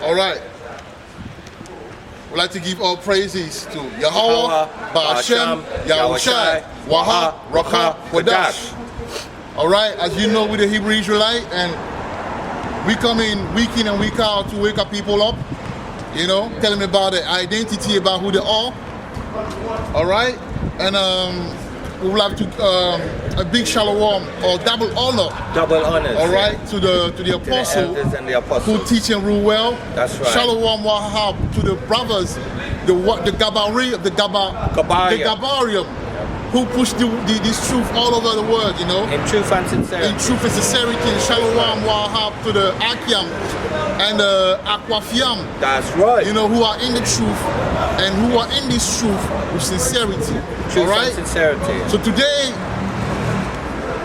All right. We'd like to give all praises to Yahweh, Ba'ashem, Yahushai, Waha, Raka, Wadash. All right, as you know, we're the Hebrew Israelite, and we come in and week out to wake up people up, you know, tell them about their identity, about who they are. All right, and we would like to a big shalom or double honor. Double honors. All right, to the apostle, and the apostles who teach and rule well. That's right. Shalom wahab to the brothers, the Gabarium, who push this truth all over the world, you know. In truth and sincerity. In truth and sincerity. Shalom wahab to the Akiam and the Aquafiam. That's right. You know, who are in the truth and who are in this truth with sincerity. Truth all right? and sincerity. So today,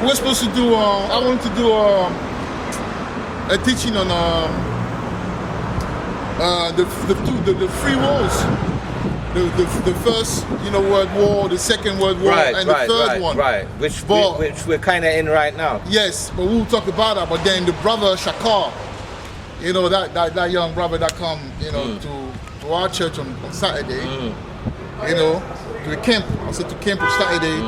we're supposed to do, I wanted to do a teaching on the three wars. The first, you know, World War, the Second World War, and the third one. Right, which we're kind of in right now. Yes, but we'll talk about that. But then the brother Shakar, you know, that young brother that come, you know, to our church on Saturday, you know, to the camp. I said to camp on Saturday.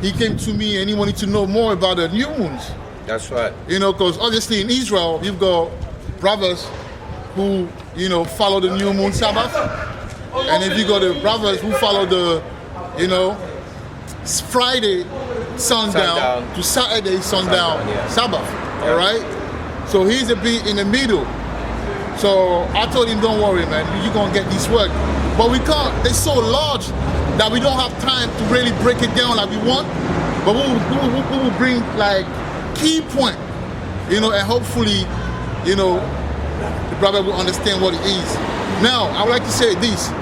He came to me and he wanted to know more about the new moons. That's right. You know, because obviously in Israel, you've got brothers who, you know, follow the new moon Sabbath. And if you got the brothers who follow the, you know, Friday sundown to Saturday sundown Sabbath. All right? So he's a bit in the middle. So I told him, don't worry, man, you're going to get this work. But we can't, they're so large that we don't have time to really break it down like we want. But we will bring like key point, you know, and hopefully, you know, the brother will understand what it is. Now, I would like to say this.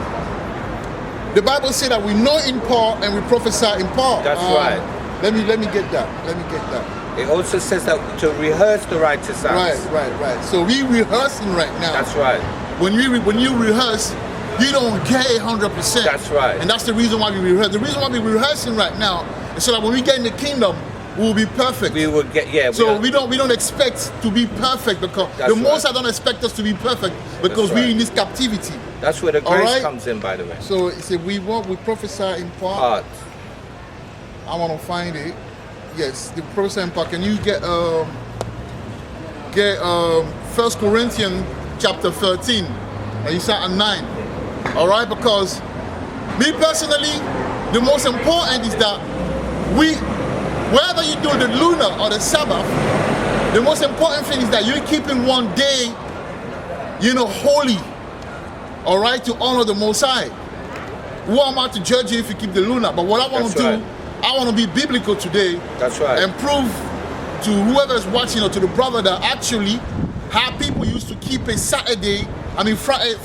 The Bible says that we know in part and we prophesy in part. That's right. Let me get that. It also says that to rehearse the righteous acts. Right. So we rehearsing right now. That's right. When you rehearse, you don't get 100%. That's right. And that's the reason why we rehearse. The reason why we're rehearsing right now is so that when we get in the kingdom, we will be perfect. We will get, we don't expect to be perfect because the Most High don't expect us to be perfect because we're in this captivity. That's where the grace comes in, by the way. So it said we prophesy in part. I want to find it. Yes, the prophesy in part. Can you get 1 Corinthians chapter 13? And you start at 9. All right, because me personally, the most important is that whether you do the lunar or the Sabbath, the most important thing is that you're keeping one day, you know, holy. All right, to honor the Most High. Who am I to judge you if you keep the lunar? But what I want to do, I want to be biblical today. That's right. And prove to whoever is watching or to the brother that actually how people used to keep a Saturday. I mean Friday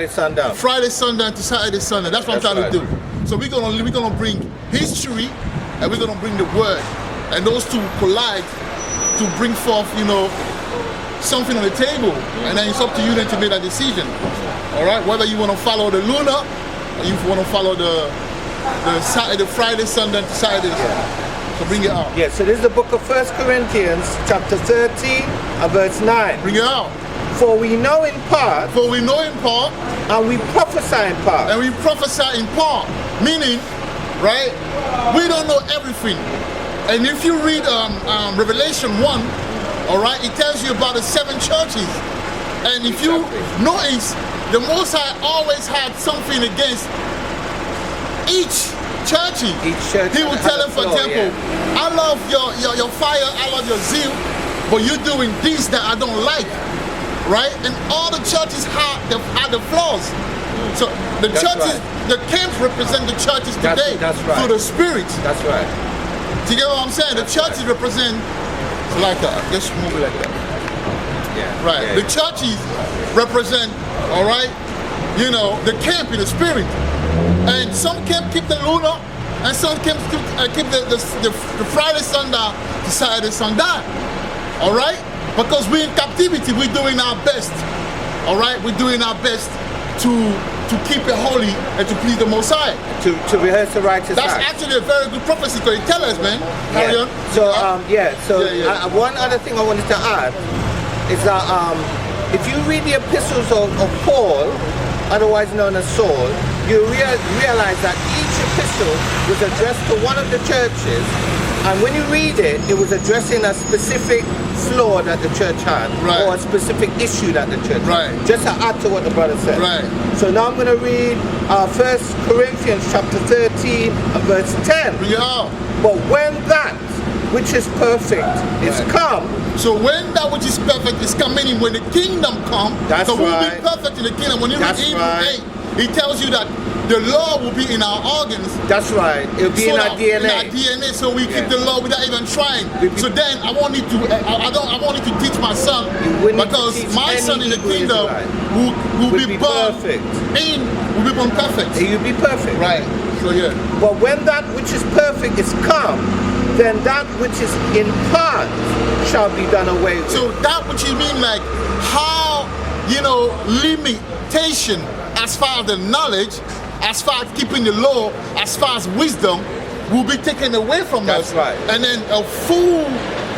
sundown. Friday sundown to Saturday sundown. That's what I'm trying to do. So we're gonna bring history and we're gonna bring the word, and those two collide to bring forth, you know, something on the table, and then it's up to you then to make that decision. All right, whether you want to follow the lunar or you want to follow the Friday sundown to Saturday. So bring it out. Yeah. So this is the book of 1 Corinthians, chapter 13, and verse 9. Bring it out. For we know in part. For we know in part. And we prophesy in part. And we prophesy in part. Meaning, right, we don't know everything. And if you read Revelation 1, all right, it tells you about the 7 churches. And if you notice, the Most High always had something against each church. He would tell them, for example, I love your fire, I love your zeal, but you're doing this that I don't like. Right? And all the churches had the flaws. So the churches, the camps represent the churches today through the Spirit. That's right. Do you get what I'm saying? The churches represent, like that. Just move it like that. Yeah. Right. The churches represent, all right, you know, the camp in the Spirit. And some camp keep the lunar, and some camp keep the Friday sundown to Saturday sundown. All right? Because we're in captivity, we're doing our best. All right, we're doing our best to keep it holy and to please the Most High. To rehearse the righteous That's acts. actually a very good prophecy. Because you tell us, man. Carry on. So one other thing I wanted to add is that if you read the epistles of Paul, otherwise known as Saul, you realize that each epistle was addressed to one of the churches, and when you read it, it was addressing a specific flaw that the church had, Right. or a specific issue that the church Right. had. Just to add to what the brother said. Right. So now I'm going to read 1 Corinthians chapter 13 and verse 10. Yeah. But when that which is perfect is Right. come, So when that which is perfect is coming, when the kingdom comes, That's so we'll right. be perfect in the kingdom. When you read That's Hebrews right. 8, it tells you that the law will be in our organs. that's right, it'll be So in our that- DNA. In our DNA, so we Yeah. keep the law without even trying. We- So then I want you to, I want you to teach my son, You wouldn't need to because teach my any son in the Hebrew kingdom Israelite. will Would be be born perfect. will be born perfect. You'll be perfect. Right. So yeah. But when that which is perfect is come, then that which is in part shall be done away with. So that what you mean, like how, limitation as far as the knowledge, as far as keeping the law, as far as wisdom will be taken away from That's us. right. And then a full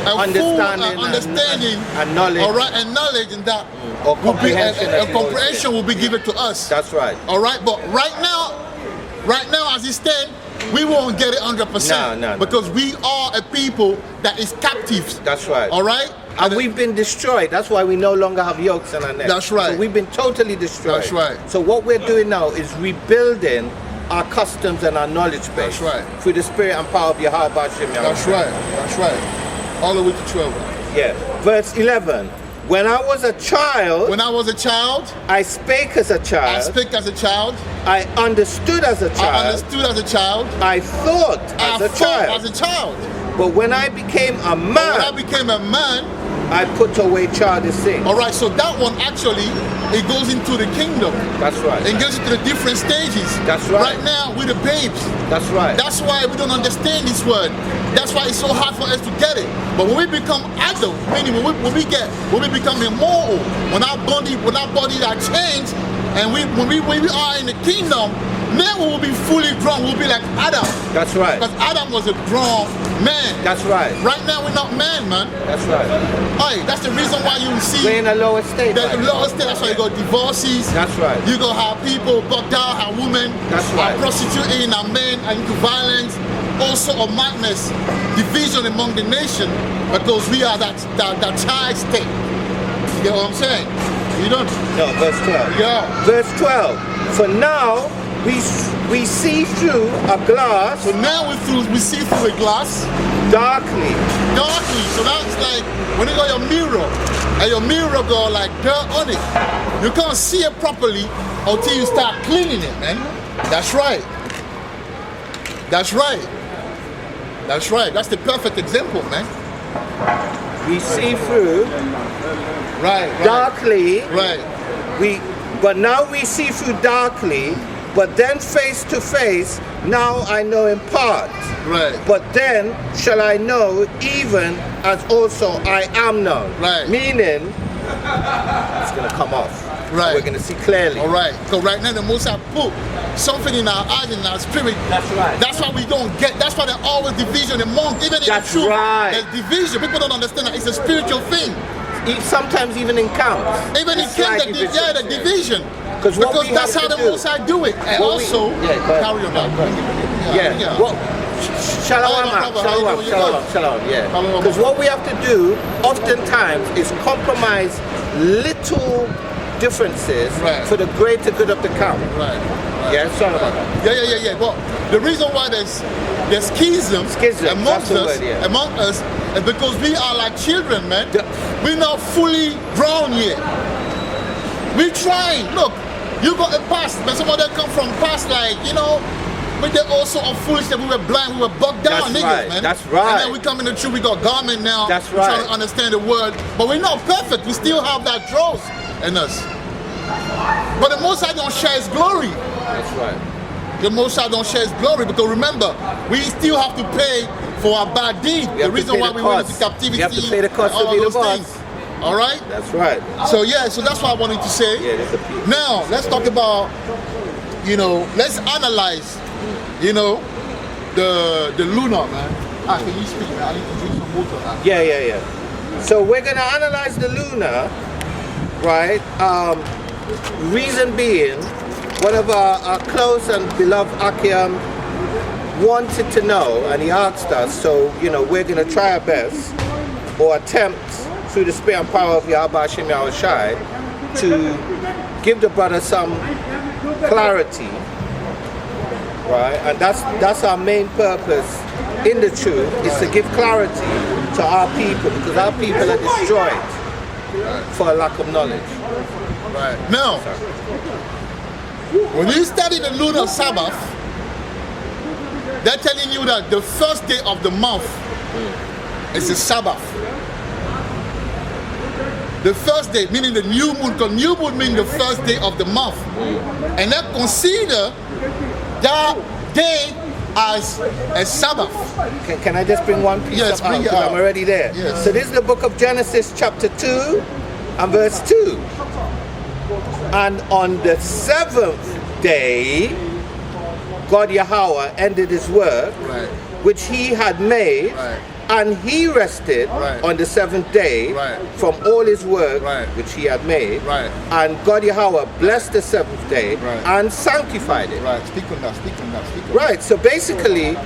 understanding and knowledge. All right, and knowledge and that Or will be, comprehension, as and you always comprehension say. will be given to us. That's right. All right, but right now as it stands, we won't get it 100%. No. Because we are a people that is captives. That's right. All right? And we've been destroyed. That's why we no longer have yokes on our neck. That's right. So we've been totally destroyed. That's right. So what we're doing now is rebuilding our customs and our knowledge base. That's right. Through the spirit and power of Yahweh Bashim. That's right. That's right. All the way to 12. Yeah. Verse 11. When I was a child, When I was a child, I spake as a I child. spake as a child. I understood as a I child. understood as a child. I thought I as a thought child. as a child. But when I became a But when I man, became a man, I put away childish things. all right, so that one actually, it goes into the kingdom. That's right. It goes into the different stages. That's right. Right now, we're the babes. That's right. That's why we don't understand this word. That's why it's so hard for us to get it. But when we become adult, meaning when we become immortal, when our body are changed, and when we are in the kingdom, then we will be fully grown. We'll be like Adam. That's right. Because Adam was a grown man. That's right. Right now we're not man. That's right. Hey, that's the reason why you see We're in a lower state. the right? lowest state. That's why you got divorces. That's right. You go have people buck down, have women, That's right. prostituting, and men, and into violence, also of madness, division among the nation, because we are that child state. You get what I'm saying? You don't? No, verse 12. Yeah. Verse 12. For now we see through a glass So now we see through a glass darkly. darkly. So that's like when you got your mirror, and your mirror got like dirt on it. You can't see it properly until you start cleaning it, man. That's right. That's right. That's right. That's the perfect example, man. We see through Right. darkly. Right. But now we see through darkly. But then face to face, now I know in part. Right. But then shall I know even as also I am known. Right. Meaning, it's going to come off. Right. We're going to see clearly. All right. So right now the Most High put something in our eyes and our spirit. That's right. That's why we don't get. That's why there's always division among. Even in That's the truth, right. there's division. People don't understand that it's a spiritual thing. Sometimes even in camps. Even in It's King, slight the divisions, division. Because what we that's have how to the do- Most High do it. And What we- also, Yeah, go ahead. carry on. Yeah. Well, shalom, Oh, no problem. How you shalom, doing? You shalom, good? shalom, yeah. Shalom. Because what we have to do, oftentimes, is compromise little differences Right. for the greater good of the camp. Right. Yeah, sorry about that. Yeah. But the reason why there's schism, Schism, amongst that's the us, word, yeah. among us, is because we are like children, man. Yeah. We're not fully grown yet. We're trying. Look, you got a past, but some of them come from past, like, with the also of foolishness. We were blind, we were bugged down, That's niggas, right, man. that's right. And then we come in the truth, we got garment now. That's We're trying right. to understand the word, but we're not perfect. We still have that dross in us. But the Most High don't share His glory. That's right. The Most High don't share His glory, because remember, we still have to pay for our bad deed. We The have to reason pay why the we went cost. into captivity. We have to pay the cost and to all be the those boss. things. All right. That's right. So that's what I wanted to say. Yeah, that's the piece. Now let's talk about, let's analyze, the lunar, man. Can you speak, man? I need to drink some water. Yeah. So we're going to analyze the lunar right? Reason being, one of our close and beloved Akim wanted to know, and he asked us, so, we're going to try our best, or attempt, through the spirit and power of Yahweh Hashem Yahushai, to give the brother some clarity, right? And that's our main purpose in the truth, is to give clarity to our people, because our people are destroyed for a lack of knowledge. Right. Now, when you study the lunar Sabbath, they're telling you that the first day of the month is the Sabbath. The first day, meaning the new moon, because new moon means the first day of the month. And then consider that day as a Sabbath. Can I just bring one piece Yes, up? bring it out. I'm already there. Yes. So this is the book of Genesis chapter 2 and verse 2. And on the 7th day, God Yahweh ended his work, Right. which he had made, Right. and he rested Right. on the 7th day Right. from all his work Right. which he had made. Right. And God Yahweh blessed the 7th day Right. and sanctified it. Right. Speak on that. Speak on that. Speak on Right, so basically,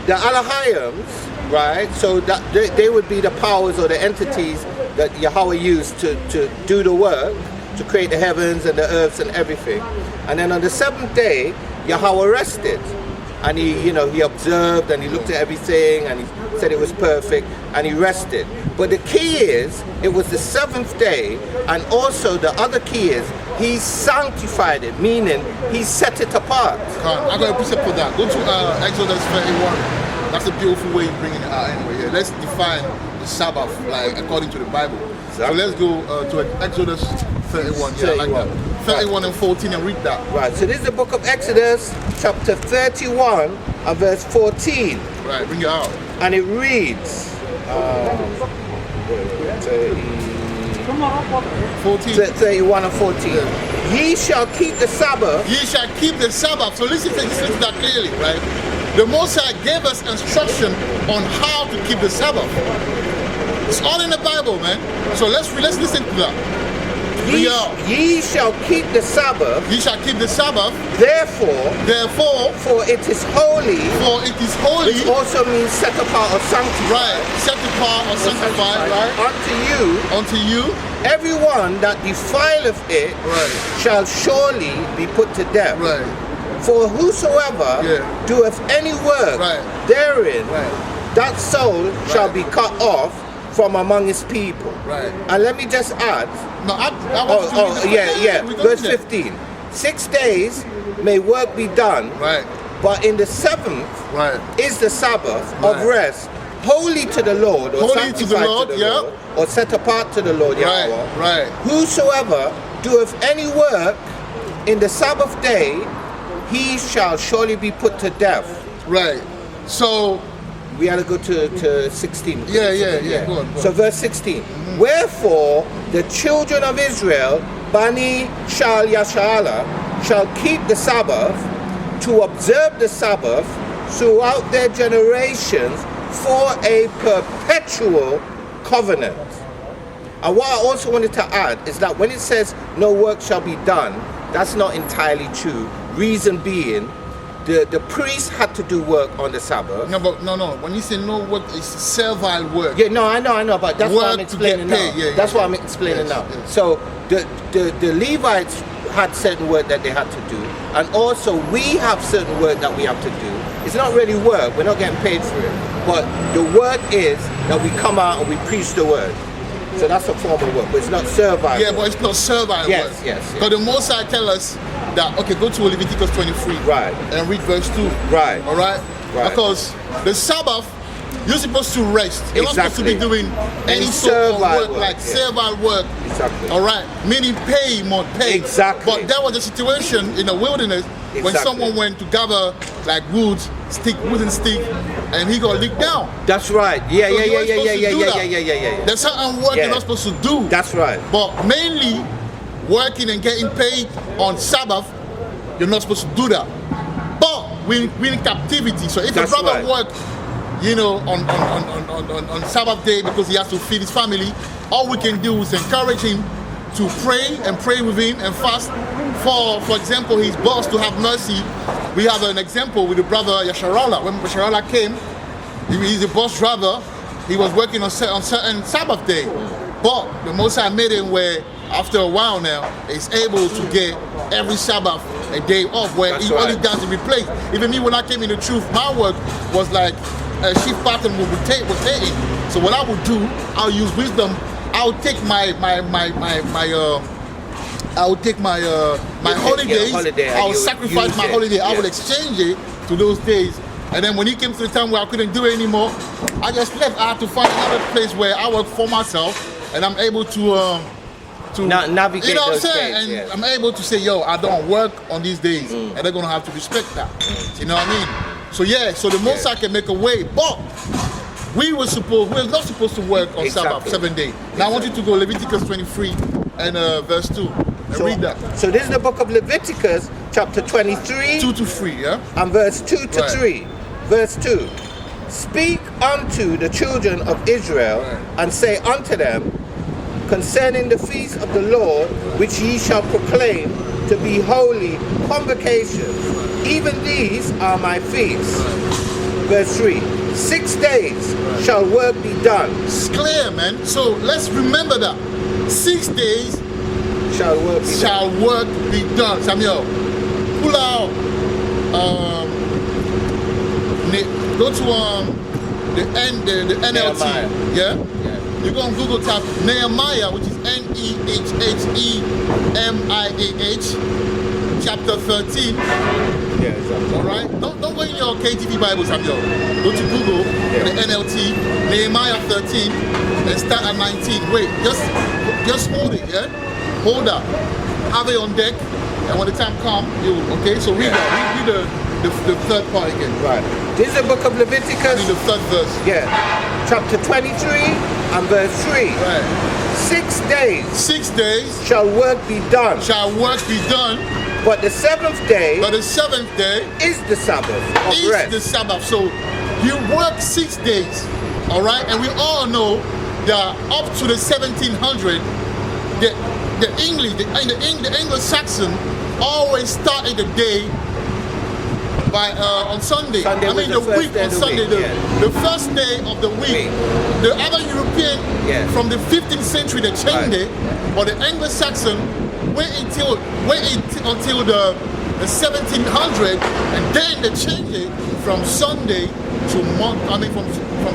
the Alahims, right, so that they would be the powers or the entities that Yahweh used to do the work, to create the heavens and the earths and everything. And then on the 7th day, Yahweh rested. And he observed and he looked at everything and he said it was perfect and he rested. But the key is, it was the 7th day, and also the other key is, he sanctified it, meaning he set it apart. I got a precept for that. Go to Exodus 31. That's a beautiful way of bringing it out anyway. Yeah, let's define the Sabbath like according to the Bible. Exactly. So let's go to Exodus 31. Yeah, I like that. 31 and 14 and read that. Right, so this is the book of Exodus, chapter 31 and verse 14. Right, bring it out. And it reads, 31 and 14. Ye shall keep the Sabbath. Ye shall keep the Sabbath. So listen to that clearly, right? The Most High gave us instruction on how to keep the Sabbath. It's all in the Bible, man. So let's listen to that. Ye shall keep the Sabbath. Ye shall keep the Sabbath. Therefore, for it is holy. For it is holy. Which also means set apart or sanctified. Right. Set apart or sanctified. Right. Unto you. Everyone that defileth it shall surely be put to death. Right. For whosoever doeth any work therein, that soul shall be cut off from among his people. Right. And let me just add. No, I want to read Verse 15. 6 days may work be done. Right. But in the 7th is the Sabbath of rest, holy to the Lord, or holy sanctified to the Lord, Lord, or set apart to the Lord Yahweh. Right. Whosoever doeth any work in the Sabbath day, he shall surely be put to death. Right. So we had to go to 16. Yeah. Go on. So verse 16. Wherefore the children of Israel, Bani Shal Yashala, shall keep the Sabbath, to observe the Sabbath throughout their generations for a perpetual covenant. And what I also wanted to add is that when it says no work shall be done, that's not entirely true. Reason being, the priest had to do work on the Sabbath. No. When you say no work, it's servile work. Yeah, no, I know, but that's what I'm explaining now. That's what I'm explaining now. Yes. So the Levites had certain work that they had to do, and also we have certain work that we have to do. It's not really work, we're not getting paid for it, but the work is that we come out and we preach the word. So that's a form of work, but it's not servile work. But it's not servile work. Yes. Because the Most High tell us that, okay, go to Leviticus 23. Right. And read verse 2. Right. All right? Because the Sabbath, you're supposed to rest. You're not supposed to be doing any sort of work like servile work. Exactly. All right? Meaning pay, more pay. Exactly. But there was a situation in the wilderness when someone went to gather like wooden stick, and he got licked down. That's right. Yeah. There's certain work you're not supposed to do. That's right. But mainly working and getting paid on Sabbath, you're not supposed to do that. But we're in captivity. So if a brother work, on Sabbath day because he has to feed his family, all we can do is encourage him to pray and pray with him and fast. For example, his boss to have mercy. We have an example with the brother Yasharala. When Yasharala came, he's the bus driver. He was working on certain Sabbath day. But the Most High made him where after a while now, he's able to get every Sabbath a day off where That's he right. only does the replace. Even me, when I came in the truth, my work was like a shift pattern would rotating. So what I would do, I'll use wisdom. I'll take my holidays. I'll sacrifice my holiday. I will exchange it to those days. And then when it came to the time where I couldn't do it anymore, I just left. I had to find another place where I work for myself, and I'm able to navigate. You know what I'm those saying? days, And yeah. I'm able to say, yo, I don't work on these days, and they're gonna have to respect that. You know what I mean? So yeah, so the Most High can make a way, but we're not supposed to work on Sabbath, 7 days. Now I want you to go Leviticus 23 and verse 2 and read that. So this is the book of Leviticus, chapter 23, 2 to 3, yeah? and verse 2 to Right. 3. Verse 2. Speak unto the children of Israel, and say unto them, concerning the feast of the Lord, which ye shall proclaim to be holy convocations, even these are my feasts. Verse 3. 6 days shall work be done. It's clear, man. So let's remember that. 6 days Shall work be done. shall work be done. Samuel, pull out, go to the NLT, Nehemiah. yeah? Yeah. You go on Google, type Nehemiah, which is Nehemiah, chapter 13. Yeah, exactly. All right, don't go in your KTV Bible, Samuel. Go to Google, the NLT, Nehemiah 13, and start at 19. Wait, just hold it, yeah? Hold that. Have it on deck, and when the time comes, okay? So read that. Read the third part again. Right. This is the book of I Leviticus. mean the third verse. Yeah. Chapter 23 and verse 3. Right. 6 days 6 days shall work be done, shall work be done, but the seventh day but the seventh day is the Sabbath of is rest. the Sabbath. So you work 6 days, all right? And we all know that up to the 1700, the Anglo-Saxon always started the day by on Sunday. Sunday I was mean the the first week day on of the Sunday, week, yeah. the first day of the week. The other European from the 15th century they changed it, but the Anglo-Saxon wait until the 1700, and then they changed it from Sunday to month. I mean from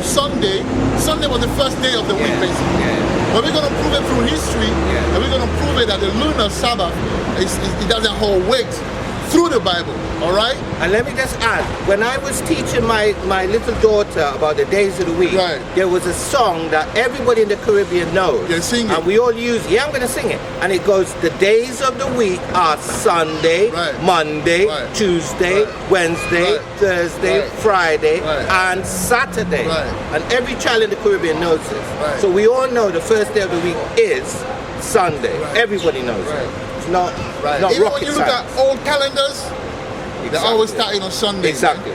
Sunday. Sunday was the first day of the week, basically. But we're gonna prove it through history, and we're gonna prove it that the lunar Sabbath it doesn't hold weight through the Bible. All right. And let me just add, when I was teaching my little daughter about the days of the week, Right. there was a song that everybody in the Caribbean knows. Yeah, sing it. And we all use, I'm going to sing it. And it goes, the days of the week are Sunday, Right. Monday, Right. Tuesday, Right. Wednesday, Right. Thursday, Right. Friday, Right. and Saturday. Right. And every child in the Caribbean knows this. Right. So we all know the first day of the week is Sunday. Right. Everybody knows Right. it. It's not Right. not Even rocket when you look science. at old calendars, they're always starting on Sunday. Exactly.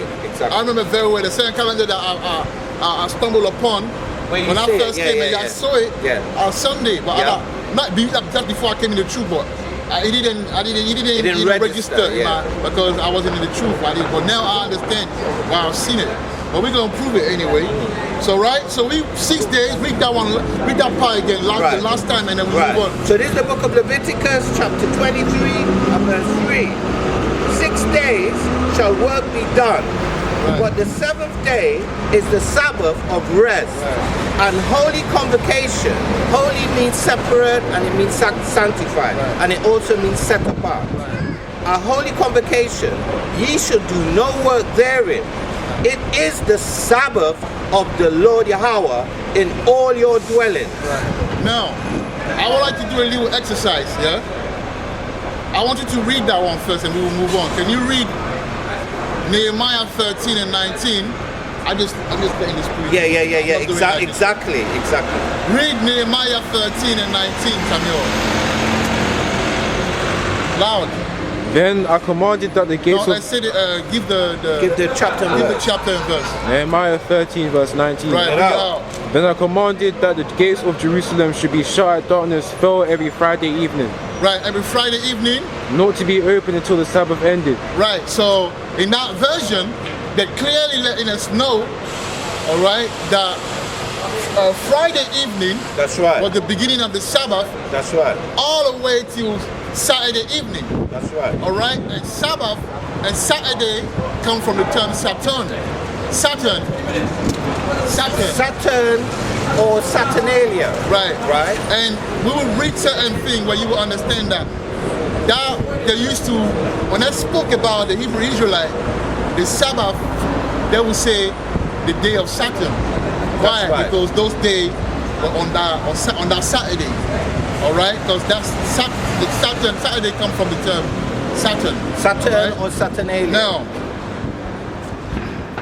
I remember very well the same calendar that I stumbled upon When you when I see it, first came in. I saw it on Sunday, but just before I came in the truth, but it didn't even register in because I wasn't in the truth. But now I understand why I've seen it. But we're gonna prove it anyway. So so we 6 days, read that part again, the last time, and then we move on. So this is the book of Leviticus, chapter 23 and verse 3. 6 days shall work be done, but the seventh day is the Sabbath of rest and holy convocation. Holy means separate, and it means sanctified, and it also means set apart. A holy convocation, ye should do no work therein. It is the Sabbath of the Lord Yahweh in all your dwellings. Now, I would like to do a little exercise, yeah? I want you to read that one first and we will move on. Can you read Nehemiah 13 and 19? I'm just playing this please. Yeah. Exactly. Read Nehemiah 13 and 19, Samuel. Loud. Then I commanded that the gates No, of I said give Give the chapter and give the verse. chapter and verse. Nehemiah 13 verse 19. Right, read it out. Then I commanded that the gates of Jerusalem should be shut at darkness fell every Friday evening, Right, every Friday evening. not to be open until the Sabbath ended. Right, so in that version, they're clearly letting us know, all right, that Friday evening That's right. was the beginning of the Sabbath, That's right. all the way till Saturday evening. That's right. All right, and Sabbath and Saturday come from the term Saturn. Saturn. Saturn or Saturnalia. Right. Right. And we will read certain things where you will understand that they used to, when I spoke about the Hebrew Israelite, the Sabbath, they will say the day of Saturn. Why? right. Because those days were on that Saturday. All right, because that's the Saturn. Saturday come from the term Saturn. Saturn Right? or Saturnalia. Now,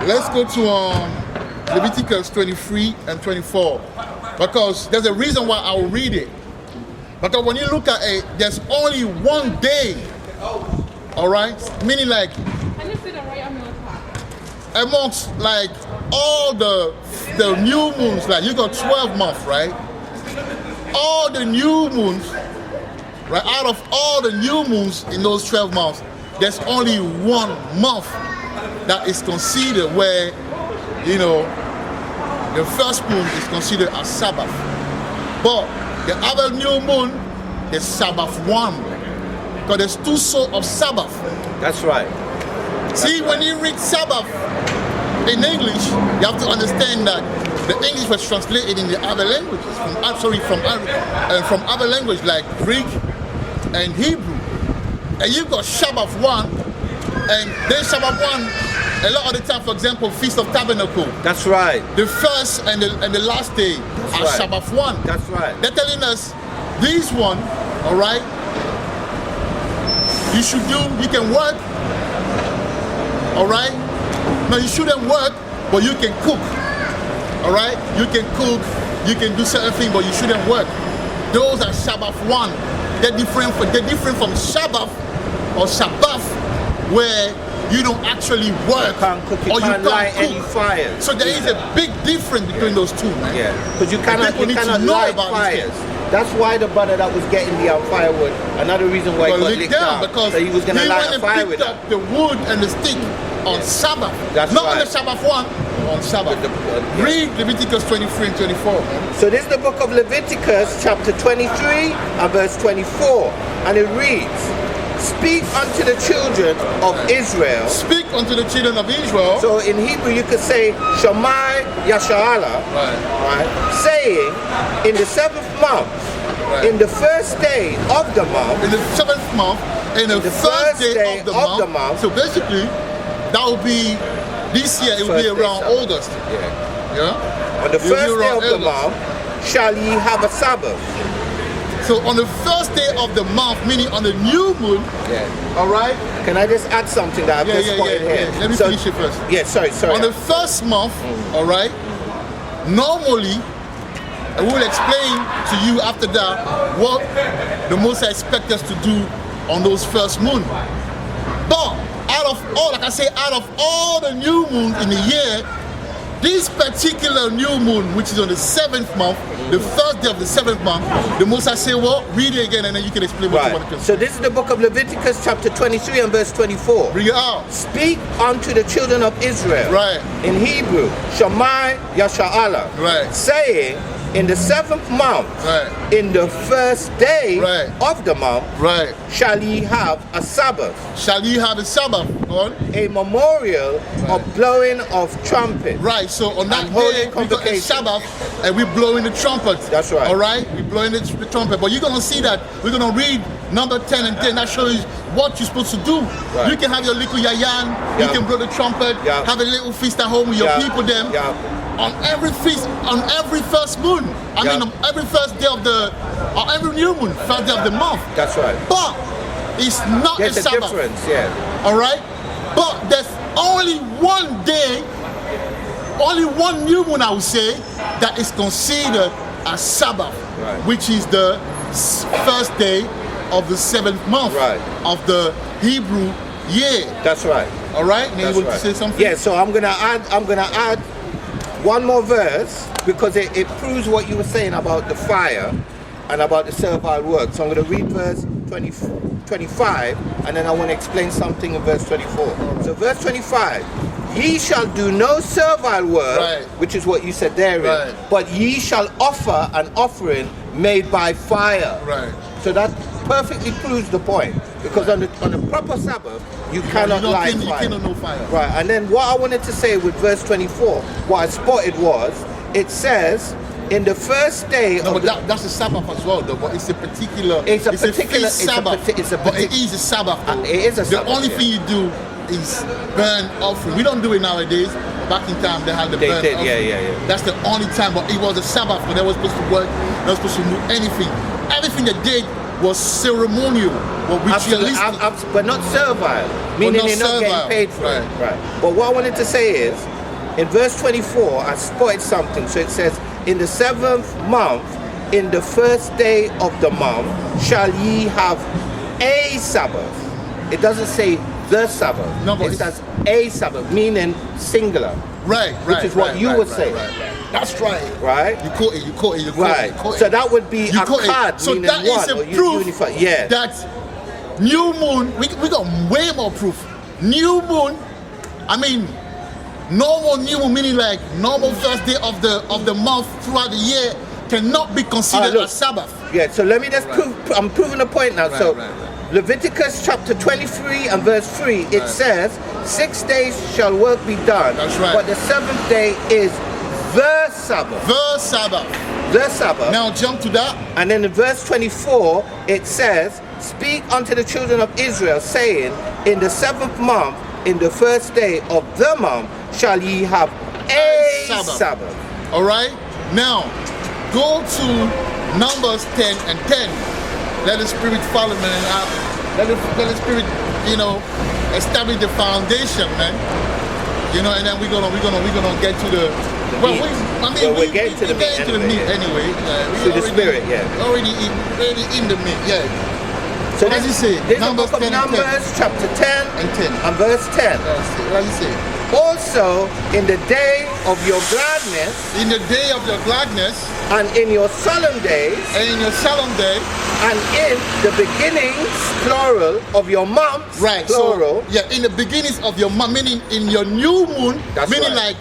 let's go to Leviticus 23 and 24, because there's a reason why I will read it. Because when you look at it, there's only one day. All right, meaning like amongst like all the new moons, like you got 12 months, right? All the new moons, right? Out of all the new moons in those 12 months, there's only one month that is considered where, you know, the first moon is considered as Sabbath. But the other new moon is Sabbath 1. Because there's two sorts of Sabbath. That's right. See, when you read Sabbath in English, you have to understand that the English was translated in the other languages, from other languages like Greek and Hebrew. And you've got Sabbath 1, and then Sabbath 1, a lot of the time, for example, Feast of Tabernacle, That's right. the first and the last day are right. Sabbath 1. That's right. They're telling us this one, all right, you can work, all right? No, you shouldn't work, but you can cook, all right? You can cook, you can do certain things, but you shouldn't work. Those are Sabbath 1. They're different from Sabbath or Sabbath, where you don't actually work, You can't cook, you or can't you light can't any cook. fires. So there is a big difference between those two, man. Yeah, because you cannot people need to know light about these fires. That's why the brother that was getting the firewood, another reason why he got licked down, because so he was going to light went a fire and with picked it. up the wood and the stick on Sabbath. That's Not on right. the Sabbath 1, on Sabbath. Yeah. Read Leviticus 23 and 24. Man. So this is the book of Leviticus chapter 23 and verse 24, and it reads, "Speak unto the children of Israel." Speak unto the children of Israel. So in Hebrew you could say Shammai Yasha'ala, Right. right? Saying, in the 7th month, Right. in the first day of the month, In the 7th month, in the first day of the month. So basically, that will be, this year it will be First day around Sabbath. August. yeah. Yeah? On the It will be first day around of the August. month shall ye have a Sabbath. So on the first day of the month, meaning on the new moon, Yeah. all right? Can I just add something that I've Yeah, just yeah, spotted yeah, here? yeah. Let me finish it first. Yeah, sorry. On the first month, all right, normally, I will explain to you after that what the Most High expects us to do on those first moon. But out of all, like I say, out of all the new moons in the year, this particular new moon, which is on the 7th month, the first day of the 7th month, the Most High say, well, read it again and then you can explain what you want to Right. do. So this is the book of Leviticus chapter 23 and verse 24. Bring it out. Speak unto the children of Israel. Right. In Hebrew, Shammai Yasha'ala. Right. Saying, in the 7th month, Right. in the first day Right. of the month, Right. shall ye have a Sabbath, Shall you have a Sabbath? Go on. a memorial of blowing of trumpet. Right, so on that And holy day, we got a convocation. Sabbath and we're blowing the trumpet. That's right. All right, we're blowing the trumpet. But you're going to see that we're going to read number 10 and 10. That shows you what you're supposed to do. Right. You can have your little yayan, you Yeah. can blow the trumpet, Yeah. have a little feast at home with your Yeah. people then. Yeah. On every feast, on every first moon. I Yeah. mean, on every first day of the, or every new moon, first day of the month. That's right. But it's not There's a a Sabbath. difference, yeah. All right, but there's only one day, only one new moon I would say that is considered a Sabbath, Right. which is the first day of the 7th month Right. of the Hebrew year. That's right. All right? Now That's you want right. to say something? Yeah, so I'm gonna add one more verse because it proves what you were saying about the fire and about the servile work. So I'm gonna read verse 25 and then I want to explain something in verse 24. So verse 25, ye shall do no servile work, Right. which is what you said there, Right. but ye shall offer an offering made by fire. Right. So that perfectly proves the point, because on the proper Sabbath you cannot light You fire. cannot know fire. Right, and then what I wanted to say with verse 24, what I spotted was, it says, in the first day No, of but the, that's a Sabbath as well, though. But it's a particular. It's a feast particular- it's a Sabbath. parti- it's a but it partic- is a Sabbath. Though. it is a Sabbath, The only yeah. thing you do is burn offering. We don't do it nowadays. Back in time, they had the They burn did, offering. yeah. That's the only time. But it was a Sabbath, but they were supposed to work. They were supposed to do anything. Everything they did was ceremonial, or absolutely, ritualistic. but not servile, meaning not you're not servile, getting paid for right. it. Right. But what I wanted to say is, in verse 24, I spotted something. So it says, in the 7th month, in the first day of the month, shall ye have a Sabbath. It doesn't say the Sabbath. No, but it it's- says a Sabbath, meaning singular. Right, Which is what you were saying. Right. That's right. Right? You caught it. Right. So that would be You a caught it. card, So meaning that is one, a or proof unified. Yeah. that new moon, we got way more proof. New moon, I mean, normal new moon, meaning like normal first day of the month throughout the year, cannot be considered look. a Sabbath. Yeah, so let me just prove, I'm proving a point now. So right. Leviticus chapter 23 and verse 3, it says, 6 days shall work be done, That's right. but the 7th day is the Sabbath. The Sabbath. The Sabbath. Now jump to that. And then in verse 24, it says, speak unto the children of Israel, saying, in the 7th month, in the first day of the month, shall ye have a Sabbath. All right. Now go to Numbers 10 and 10. Let the Spirit follow, man. Let the Spirit, establish the foundation, man. And then we're gonna get to the. meat. We're getting to the meat anyway. To the Spirit, yeah. Already in the meat, yeah. So What does it say? This is the Numbers book of 10 and 10. Numbers chapter 10 And 10. and verse 10. What does it say? Also, in the day of your gladness, In the day of your gladness and in your solemn days, and in your solemn day, and in the beginnings, plural, of your months, right? plural, So yeah, in the beginnings of your month, meaning in your new moon, That's meaning right. like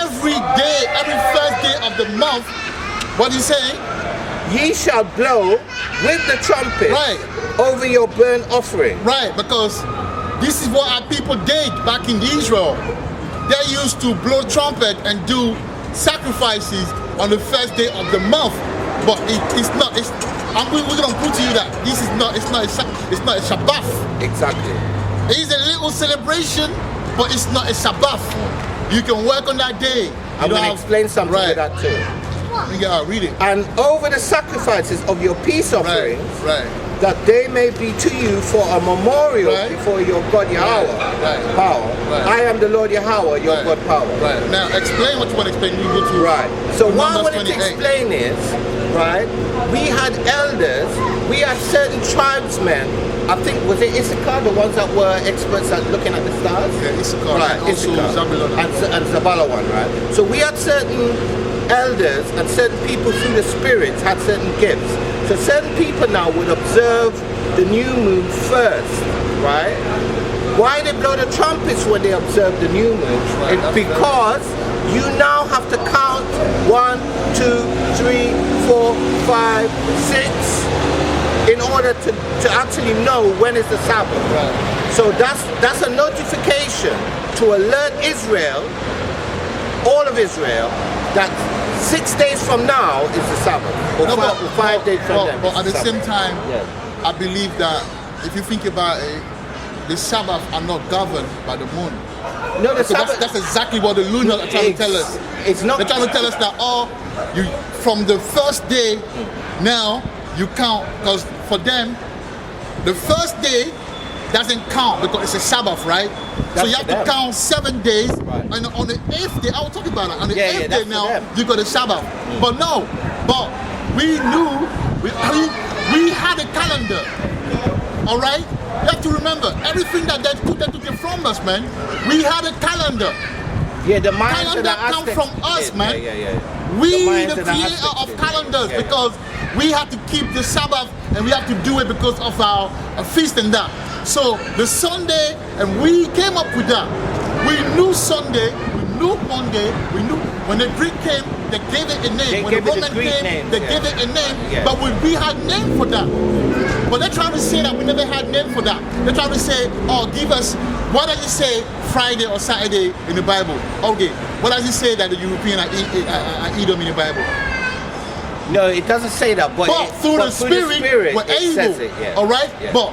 every day, every first day of the month. What he's saying? ye shall blow with the trumpet Right. over your burnt offering. Right, because this is what our people did back in Israel. They used to blow trumpet and do sacrifices on the first day of the month. But it's not. We're gonna prove to you that this is not. It's not a Sabbath. Exactly. It's a little celebration, but it's not a Sabbath. You can work on that day. I'm going to explain something right. to that too. You gotta read it. And over the sacrifices of your peace offerings, Right. that they may be to you for a memorial Right. before your God Yahweh. Right. Power. Right. I am the Lord Yahweh, your Right. God power. Right. Now explain what you want to explain. You go to Right. So what I Numbers wanted to 28. explain is, right, we had elders, we had certain tribesmen, I think, was it Issachar, the ones that were experts at looking at the stars? Yeah, Issachar. Right, And also Issachar. Zabulon. And Zabulon, right? So we had certain elders and certain people through the spirits had certain gifts. So certain people now would observe the new moon first, right? Why they blow the trumpets when they observe the new moon? Right, It's that's because you now have to count 1, 2, 3, 4, 5, 6 in order to actually know when is the Sabbath. Right. So that's a notification to alert Israel, all of Israel, that 6 days from now is the Sabbath, or No, 5 days from then. But is at the same time, Yeah. I believe that if you think about it, the Sabbath are not governed by the moon. No, the So Sabbath. that's exactly what the Lunar are trying to tell us. It's not. They're trying to tell us that from the first day, now you count, because for them, the first day doesn't count because it's a Sabbath, right? So That's you have for to them. count 7 days, Right. and on the 8th day, I was talking about it, on the Yeah, 8th that's day for now, them. you got the Sabbath. But no, but we knew, we had a calendar. All right? You have to remember, everything that they took it from us, man. We had a calendar. Yeah, the Mayans Calendar and the come Aztecs. from us, man. Yeah. We, Mayans the and the creator Aztecs of did. calendars, Yeah. because we have to keep the Sabbath and we have to do it because of our feast and that. So the Sunday, and we came up with that. We knew Sunday, we knew Monday, we knew when the Greek came, they gave it a name. They When gave the it the Roman Greek came, names, they yeah. gave it a name. Yeah. But we had name for that. But they're trying to say that we never had name for that. They're trying to say, oh, give us, what does it say Friday or Saturday in the Bible? Okay, what does it say that the European are Edom in the Bible? No, it doesn't say that, but, Through the Spirit, we're it able. says it, yeah. All right? Yeah. But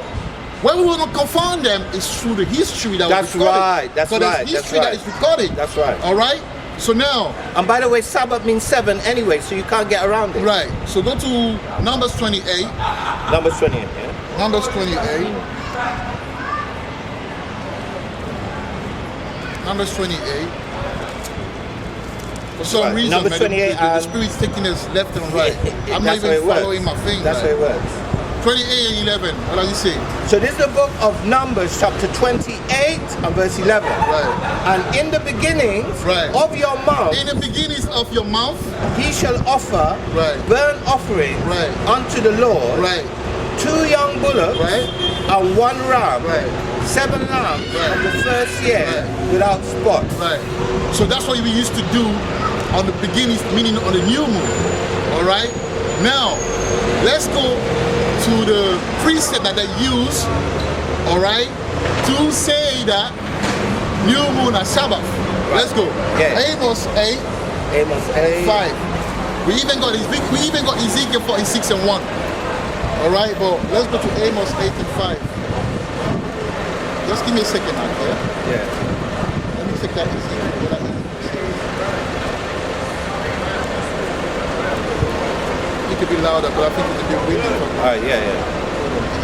when we want to confound them, it's through the history that That's was recorded. right, that's so there's right, history that's that is recorded. That's right. All right? So now, And by the way, Sabbath means 7 anyway, so you can't get around it. right. So go to Numbers 28. Numbers 28, yeah. Numbers 28. Numbers 28. For some Right. reason, Numbers man, 28 the and- Spirit's taking us left and right. I'm not That's how even it works. following my thing. That's how man. it works. 28 and 11. What does it say? So this is the book of Numbers, chapter 28 and verse 11. Right. And in the beginnings Right. of your mouth, In the beginnings of your mouth. he shall offer Right. burnt offerings Right. unto the Lord, Right. 2 young bullocks Right. and 1 ram, Right. 7 lambs Right. of the first year Right. without spot. Right. So that's what we used to do on the beginnings, meaning on the new moon. All right. Now, let's go to the precept that they use. All right, to say that new moon and Sabbath. Let's go. Yeah. Amos 8, Amos 8. 5. We even got Ezekiel 46 and 1. All right, but let's go to Amos 8 and 5. Just give me a second out there. Yeah. Let me take that Ezekiel. It could be louder, but I think it's a bit windy for me. All right, yeah.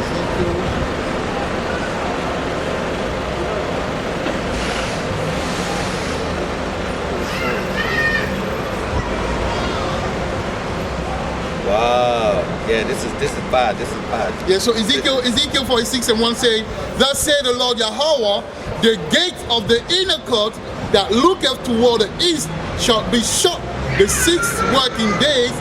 Ezekiel. Wow. Yeah, this is bad. This is bad. Yeah, so Ezekiel 46 and 1 say, thus say the Lord Yahweh, the gate of the inner court that looketh toward the east shall be shut the 6 working days,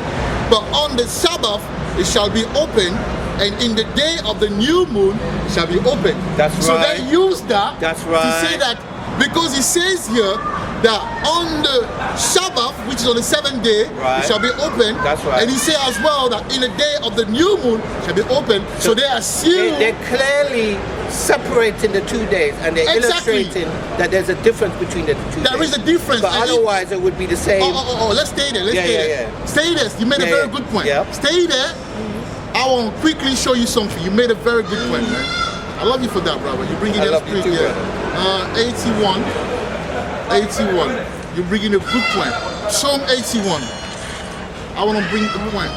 but on the Sabbath it shall be open, and in the day of the new moon it shall be open. That's so right. they use that That's to right. say that, because it says here that on the Sabbath, which is on the 7th day, Right. it shall be open. That's right. And he says as well that in the day of the new moon shall be open. So they assume They're clearly separating the 2 days, and they're Exactly. illustrating that there's a difference between the 2 days. there is a difference. But And if- otherwise, it would be the same. let's stay there. Let's Yeah, stay yeah, there. yeah. Stay there. You made a Yeah, very yeah. good point. Yeah. Stay there. I want to quickly show you something. You made a very good point, man. I love you for that, brother. You're bringing I that love you spirit too, here. 81. 81. You're bringing a good point. Psalm 81. I want to bring the point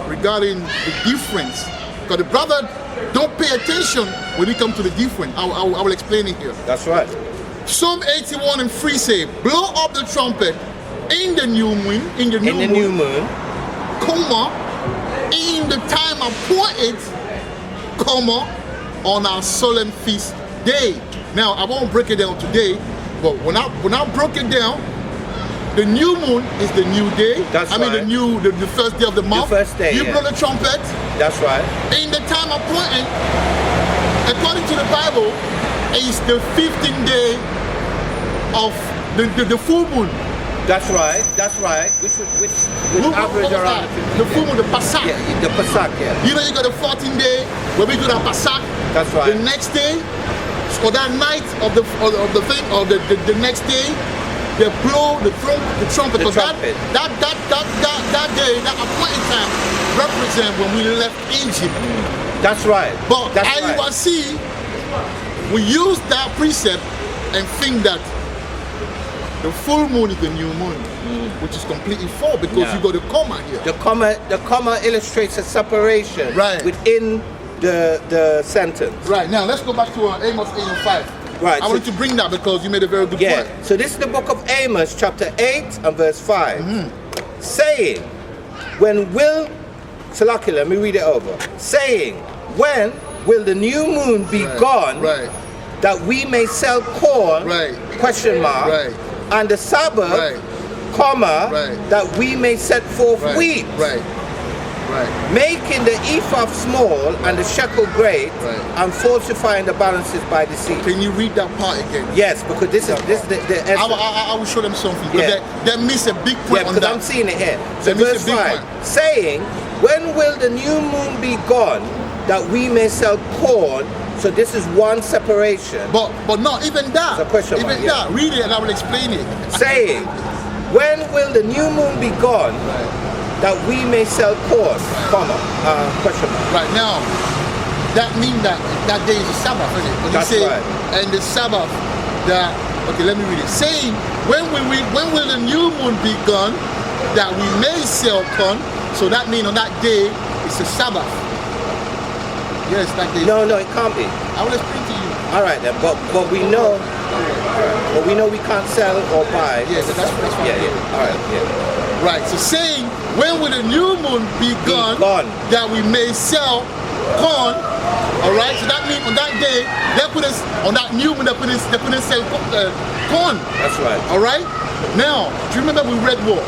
regarding the difference. Because the brother don't pay attention when we come to the difference. I will explain it here. That's right. Psalm 81 and 3 say, blow up the trumpet in the new moon, In the new moon, comma, in the time appointed, comma, on our solemn feast day. Now, I won't break it down today, but when I broke it down, the new moon is the new day. That's the right. the first day of the month. first day, You yeah. blow the trumpet that's right. in the time appointed, according to the Bible, is the 15th day of the full moon. That's right. That's right. Which would average What was around that? The full moon, the Pasach. Yeah, the Pesach, yeah. You know, you got the 14th day where we do the Pasach. That's right. The next day, or that night of the thing, or the next day, they blow the trumpet. The Because trumpet. that day, that appointed time, represent when we left Egypt. That's right. But That's as you right. will see, we use that precept and think that the full moon is the new moon, which is completely false because Yeah. you got a comma here. The comma illustrates a separation Right. within the sentence. Right, now let's go back to Amos 8 and 5. Right, I so- wanted to bring that because you made a very good Yeah. point. So this is the book of Amos, chapter 8 and verse 5, saying, when will Salaki, let me read it over. Saying, when will the new moon be gone, Right. that we may sell corn, Right. question mark, Right. and the Sabbath, Right. comma, Right. that we may set forth Right. wheat, Right. Right. making the ephah small and the shekel great, Right. and falsifying the balances by deceit. Can you read that part again? Yes, because this is the I, essence. I will show them something. 'Cause Yeah. they miss a big point Yeah, on because that. I'm seeing it here. So Let me see verse a big 5, one. saying, when will the new moon be gone, that we may sell corn? So this is one separation. But not even that. It's a question even mark, yeah. that. Read it and I will explain it. Saying, when will the new moon be gone, that we may sell corn, comma, question mark. Right now, that means that that day is a Sabbath, isn't it? When That's you say, right. and the Sabbath, that, okay, let me read it. Saying, when will the new moon be gone, that we may sell corn? So that means on that day, it's a Sabbath. Yes, that day. No, it can't be. I will explain to you. All right then, but we know we can't sell or buy. Yes, that's fine. Yeah. All right, yeah. Right, so saying, when will the new moon be gone, that we may sell corn? All right, so that means on that day, they couldn't, on that new moon, they couldn't sell corn. That's right. All right, now, do you remember we read what?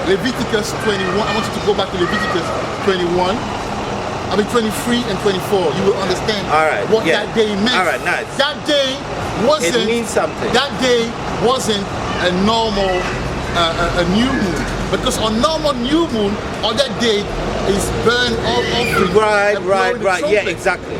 Leviticus 21. I want you to go back to Leviticus 21. 23 and 24. You will understand what that day meant. All right, nice. That day wasn't. It means something. That day wasn't a normal a new moon, because on normal new moon, on that day is burn all offering. Right. Yeah, exactly.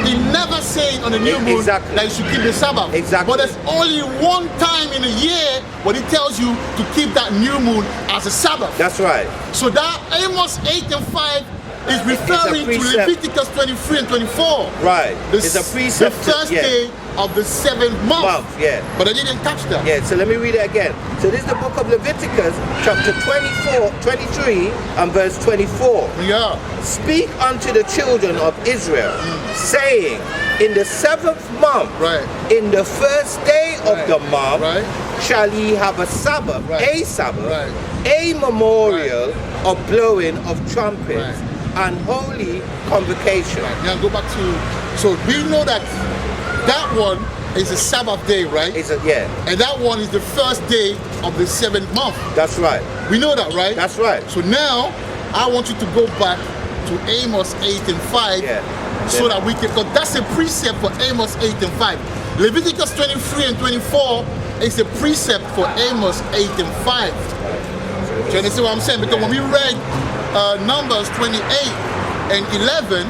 He never said on the new moon that you should keep the Sabbath. Exactly. But there's only one time in a year when he tells you to keep that new moon as a Sabbath. That's right. So that Amos 8 and 5 is referring to Leviticus 23 and 24. Right. It's a precept. The first day of the 7th month. Yeah. But I didn't catch that. Yeah, so let me read it again. So this is the book of Leviticus, chapter 23 and verse 24. Yeah. Speak unto the children of Israel, saying, in the 7th month, in the first day of the month, shall ye have a Sabbath, a Sabbath, a memorial of blowing of trumpets, and holy convocation. Now go back to, so we know that one is a Sabbath day, right? Yeah. And that one is the first day of the 7th month. That's right. We know that, right? That's right. So now, I want you to go back to Amos 8 and 5, so that we can, because that's a precept for Amos 8 and 5. Leviticus 23 and 24 is a precept for Amos 8 and 5. Do you understand what I'm saying? Because when we read Numbers 28 and 11,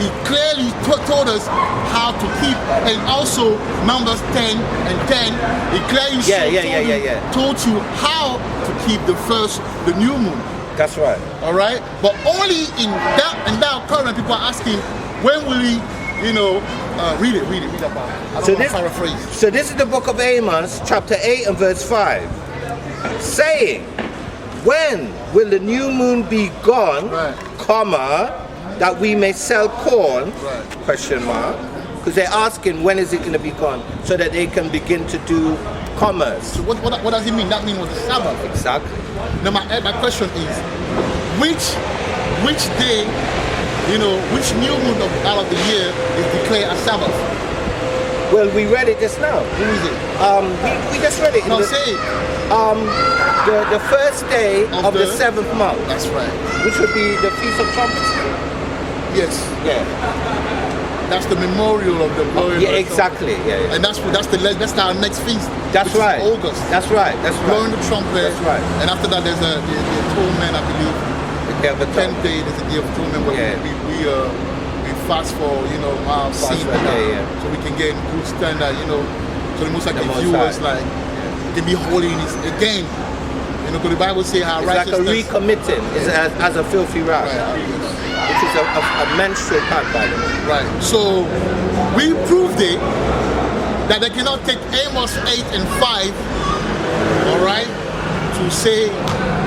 he clearly told us how to keep, and also Numbers 10 and 10, he clearly told you how to keep the new moon. That's right. All right? But only in that current, people are asking, when will he, read that part. I don't want to paraphrase. So this is the book of Amos, chapter 8 and verse 5. Saying, when will the new moon be gone, comma, that we may sell corn, question mark, because they're asking when is it going to be gone, so that they can begin to do commerce. So what does it mean? That means it was the Sabbath. Exactly. Now my question is, which day, which new moon out of the year is declared a Sabbath? Well, we read it just now. Who is it? We just read it. No, say it. The first day of the 7th month. That's right. Which would be the Feast of Trumpets. Yes. Yeah. That's the memorial of the blowing. Yeah, exactly. Yeah. And that's our next feast. That's right. August. That's right. Blowing the trumpet. That's right. And after that, there's the atonement, I believe. The 10th day, there's a day of atonement where we fast for our sin. So we can get in good standard. So the Most High can view us like we can be holy in His again. Because the Bible says how righteousness. It's like a recommitting as a filthy rag. Which is a menstrual pad, by the way. Right. So we proved it that they cannot take Amos 8 and 5, all right, to say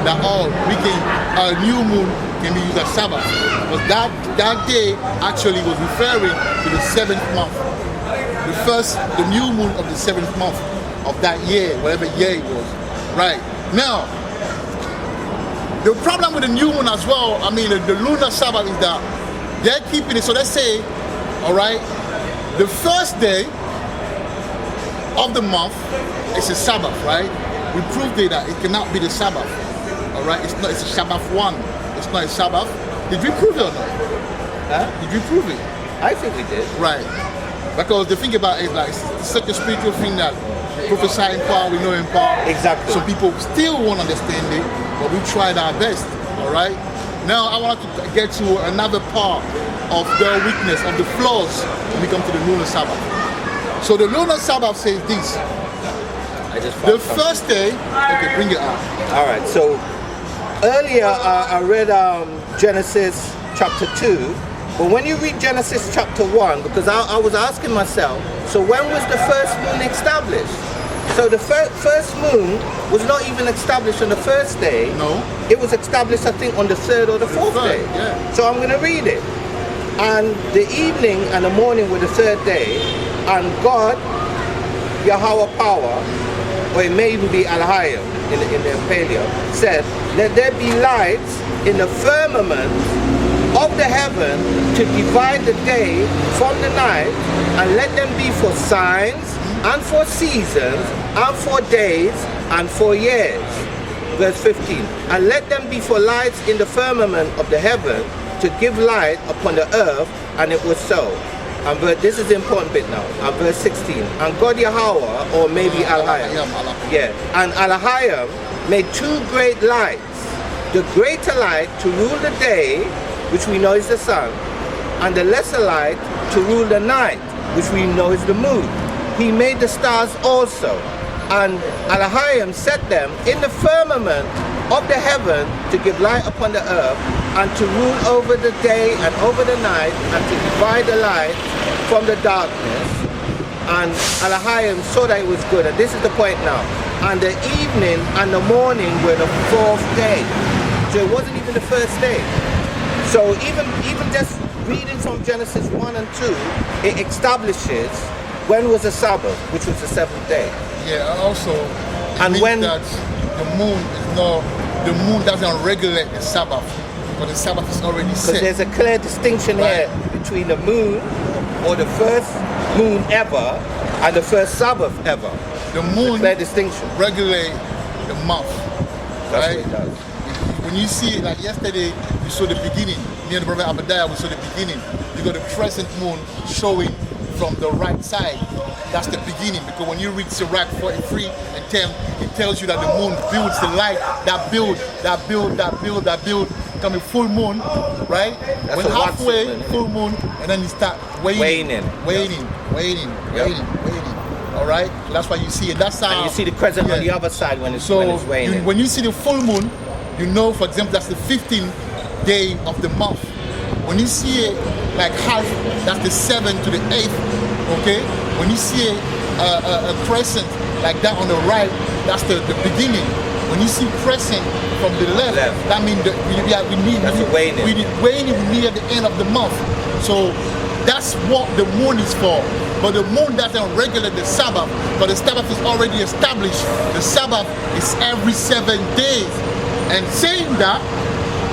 that a new moon can be used as Sabbath. But that day actually was referring to the 7th month. The new moon of the 7th month of that year, whatever year it was. Right. Now, The problem with the new moon as well, I mean, the lunar Sabbath is that they're keeping it. So let's say, all right, the first day of the month is a Sabbath, right? We proved it that it cannot be the Sabbath, all right? It's not. It's a Sabbath one. It's not a Sabbath. Did we prove it or not? Huh? Did we prove it? I think we did. Right. Because the thing about it is like it's such a spiritual thing that prophesying part, we know in part. Exactly. So people still won't understand it, but we tried our best. All right. Now I want to get to another part of the weakness, of the flaws when we come to the lunar Sabbath. So the lunar Sabbath says this. I just The found something. first day, okay, bring it out. All right. So earlier I read Genesis chapter 2. But when you read Genesis chapter 1, because I was asking myself, so when was the first moon established? So the first moon was not even established on the first day. No. It was established, I think, on the third or the fourth third, day. yeah. So I'm going to read it. And the evening and the morning were the third day, and God, Yahweh power, or it may even be Elohim in the Paleo, said, let there be lights in the firmament of the heaven to divide the day from the night, and let them be for signs and for seasons and for days and for years. Verse 15, and let them be for lights in the firmament of the heaven to give light upon the earth, and it was so. And this is the important bit now. And verse 16, and God Yahweh, or maybe Elohim, yeah, and Elohim made two great lights, the greater light to rule the day, which we know is the sun, and the lesser light to rule the night, which we know is the moon. He made the stars also, and Elohim set them in the firmament of the heaven to give light upon the earth, and to rule over the day and over the night, and to divide the light from the darkness. And Elohim saw that it was good, and this is the point now. And the evening and the morning were the fourth day. So it wasn't even the first day. So even just reading from Genesis 1 and 2, it establishes when was the Sabbath, which was the seventh day. Yeah, also, And means when- that the moon doesn't regulate the Sabbath, but the Sabbath is already Because set. there's a clear distinction Right. here between the moon, or the first moon ever, and the first Sabbath ever. The moon Clear distinction. regulate the month, That's right? what it does. When you see it, like yesterday, you saw the beginning. Me and the brother Abadiah, we saw the beginning. You got the crescent moon showing from the right side. That's the beginning, because when you read Sirach 43 and 10, it tells you that the moon builds the light, that build, coming full moon, right? That's When a Watson, halfway, isn't it? full moon, and then you start waning. Waning. All right? So that's why you see it. That's how. And you see the crescent on Yeah. the other side when it's, So waning. when you see the full moon, you know, for example, that's the 15th day of the month. When you see it like half, that's the 7th to the 8th, okay? When you see a crescent like that on the right, that's the beginning. When you see crescent from the left, that means that we need waning near the end of the month. So that's what the moon is for. But the moon doesn't regulate the Sabbath, but the Sabbath is already established. The Sabbath is every 7 days. And saying that,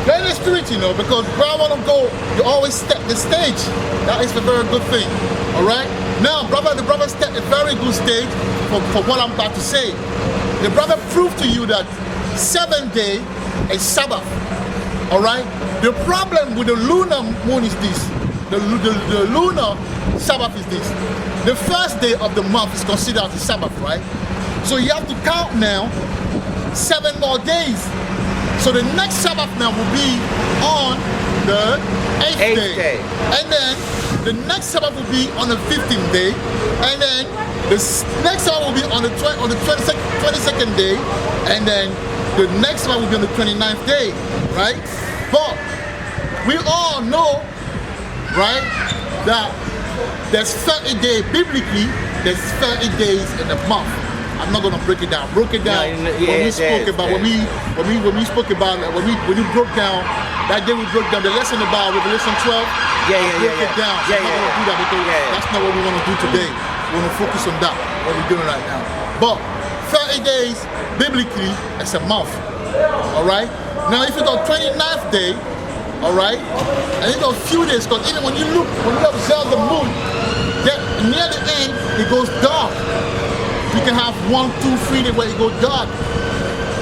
then the spirit, you know, because where I want to go, you always set the stage. That is a very good thing. All right? Now, the brother set a very good stage for what I'm about to say. The brother proved to you that 7th day is Sabbath. All right? The problem with the lunar moon is this. The lunar Sabbath is this. The first day of the month is considered as the Sabbath, right? So you have to count now 7 more days. So the next Sabbath now will be on the 8th day. And then the next Sabbath will be on the 15th day. And then the next Sabbath will be on the 22nd day. And then the next Sabbath will be on the 29th day, right? But we all know, right, that there's 30 days, biblically, there's 30 days in a month. I'm not gonna break it down. Broke it down when we spoke about when we broke down that day. We broke down the lesson about Revelation 12. Broke it down. I'm not gonna do that because that's not what we want to do today. We want to focus on that, what we're doing right now. But 30 days biblically, it's a month. All right. Now, if you go 29th day, all right, and you go a few days, because even when you observe the moon, near the end it goes dark. You can have 1, 2, 3 days where it goes dark.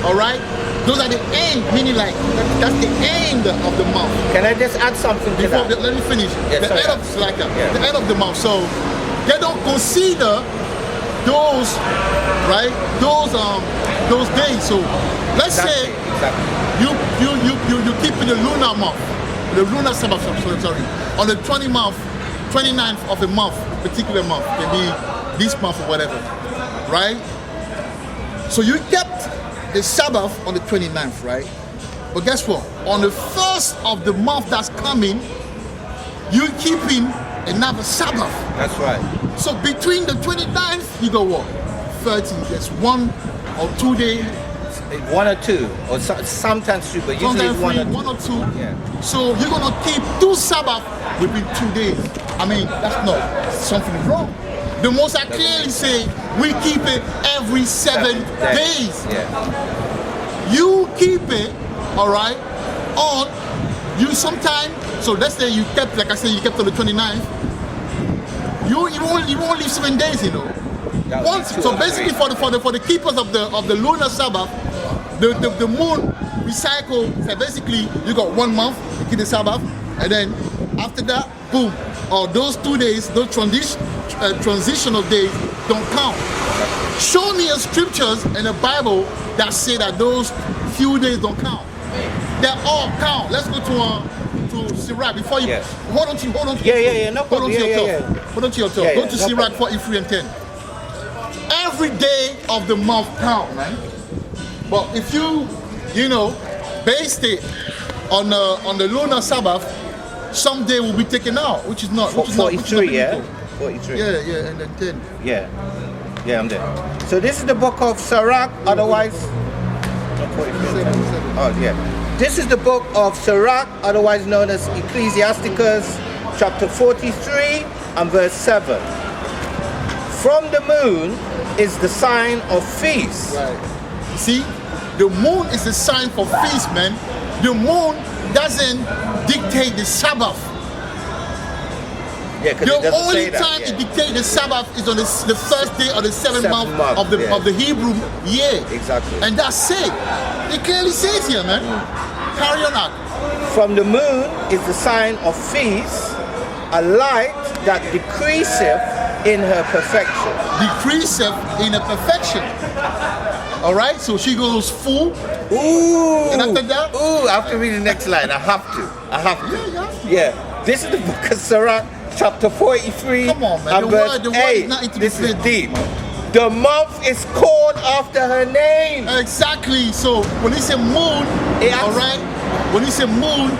All right. Those are the end, meaning like that's the end of the month. Can I just add something to that? Let me finish. Yes, The end of the end of the month. So they don't consider those, right? Those days. So let's say you keep in the lunar month, the lunar Sabbath. Sorry, on the 29th of a month, particular month, can be this month or whatever, right? So you kept the Sabbath on the 29th, right? But guess what? On the first of the month that's coming, you're keeping another Sabbath. That's right. So between the 29th, you go what? 30. There's 1 or 2 days. 1 or 2, or sometimes 2, but usually Sometimes 1 or 2. 1 or 2. Yeah. So you're gonna keep 2 Sabbath within 2 days. I mean, that's not something wrong. The Most I clearly say we keep it every 7 days. Yeah. You keep it, all right, on you sometime. So let's say you kept, like I said, you kept on the 29th. You won't leave 7 days, you know. Once, so basically for the keepers of the lunar Sabbath, the moon recycle. So basically you got 1 month to keep the Sabbath, and then after that, boom. Or those 2 days, those transitional days don't count. Show me a scriptures in the Bible that say that those few days don't count. They all count. Let's go to Sirach before you. Yes. Hold on to Yeah. No problem. Hold on to your toe. Yeah, Go to no Sirach 43 and 10. Every day of the month count, man. But if you based it on the lunar Sabbath, some day will be taken out, which is not 43, yeah? 43. Yeah, and then 10. Yeah, I'm there. So this is the book of Sirach, otherwise... not 43. 7. Oh, yeah. This is the book of Sirach, otherwise known as Ecclesiasticus, chapter 43 and verse 7. From the moon is the sign of feast. Right. See, the moon is a sign for feast, man. The moon doesn't dictate the Sabbath. Yeah, The only time it dictates the Sabbath is on the first day of the seventh month of the Hebrew year. Exactly. And that's it. It clearly says here, man. Carry on out. From the moon is the sign of feast, a light that decreaseth in her perfection. Decreaseth in her perfection. All right, so she goes full. Ooh. And after that? Ooh, I have to read the next line. I have to. Yeah, you have to. Yeah. This is the book of Sirach, chapter 43. Come on, man. And The verse word is 8. not into This the is faith. deep. The month is called after her name. Exactly. So when he say moon, all right, when he say moon,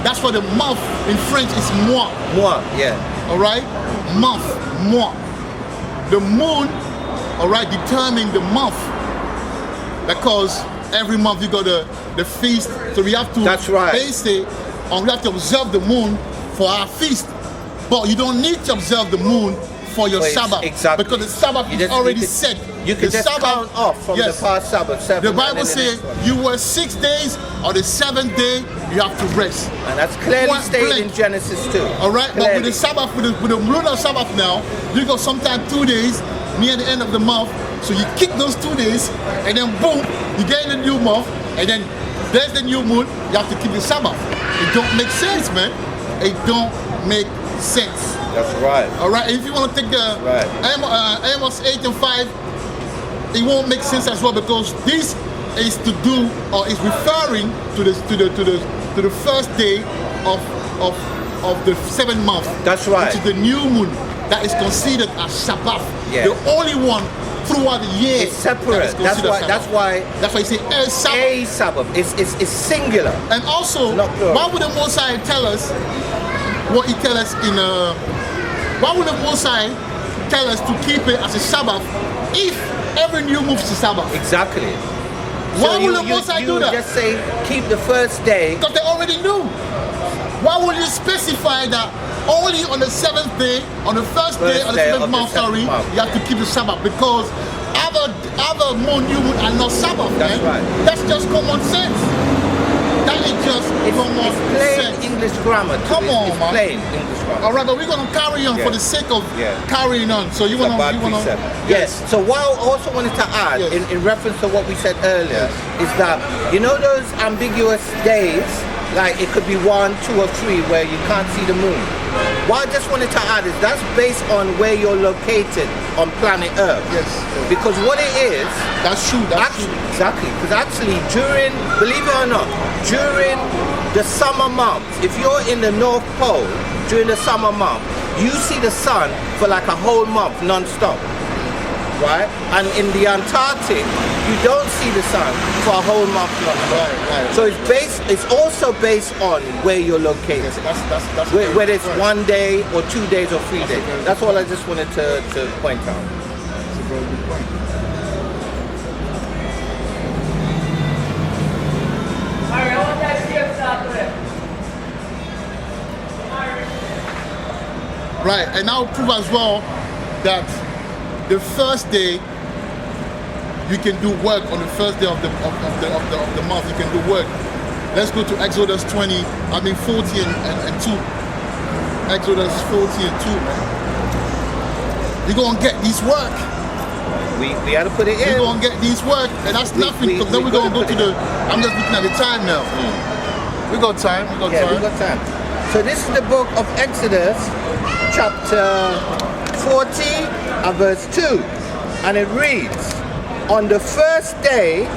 that's what the month in French is mois. Moi, yeah. All right, month, mois. The moon, all right, determine the month because every month you got the feast. So we have to base it on, we have to observe the moon for our feast. But you don't need to observe the moon for your Sabbath. Exactly. Because the Sabbath is already set. You can just count off from the past Sabbath. 7, the Bible says you work 6 days, or the 7th day you have to rest. And that's clearly stated in Genesis 2. All right, but with the Sabbath, with the lunar Sabbath now, you go sometime 2 days near the end of the month. So you kick those 2 days, and then boom, you get in the new month, and then there's the new moon. You have to keep the Sabbath. It don't make sense, man. It don't make sense. That's right. All right. If you want to take the Amos 8 and 5, it won't make sense as well because this is to do or is referring to the first day of the 7th month. That's right. Which is the new moon that is considered as Sabbath. Yeah. The only one throughout the year. It's separate. That's why you say a Sabbath. A Sabbath. It's singular. And also, why would the Most High tell us what he tell us in why would the Most High tell us to keep it as a Sabbath if every new moves to Sabbath? Exactly. Why would the Most High do that? Just say keep the first day. Because they already knew. Why would you specify that only on the 7th day, on the first day of the 7th month, you have to keep the Sabbath? Because other moon, new moon, and not Sabbath, That's man. right. That's just common sense. That is just common It's plain sense. English grammar. Come on, it's man. plain English grammar. All right, but we're gonna carry on for the sake of carrying on. So you It's a wanna, bad you wanna, precept. yes. So what I also wanted to add Yes. in reference to what we said earlier is that you know those ambiguous days, like it could be 1, 2, or 3 where you can't see the moon. What I just wanted to add is that's based on where you're located on planet Earth. Yes. Because what it is, That's true. That's true. exactly, because actually during, believe it or not, during the summer months, if you're in the North Pole during the summer month, you see the sun for like a whole month non-stop, right? And in the Antarctic, you don't see the sun for a whole month non-stop. Right. So it's also based on where you're located. That's Whether it's right. 1 day or 2 days or 3 days. very That's all I just wanted to point out. That's a very good point. Right, and I'll prove as well that the first day you can do work on the first day of the month. You can do work. Let's go to Exodus 40 and 2. Exodus 40 and 2, man. You're gonna get this work. We had to put it in. You're gonna get this work, and that's nothing. Because then we're gonna go to the. I'm just looking at the time now. We got time. We got Yeah, time. we got time. So this is the book of Exodus, chapter 40 and verse 2. And it reads, on the first day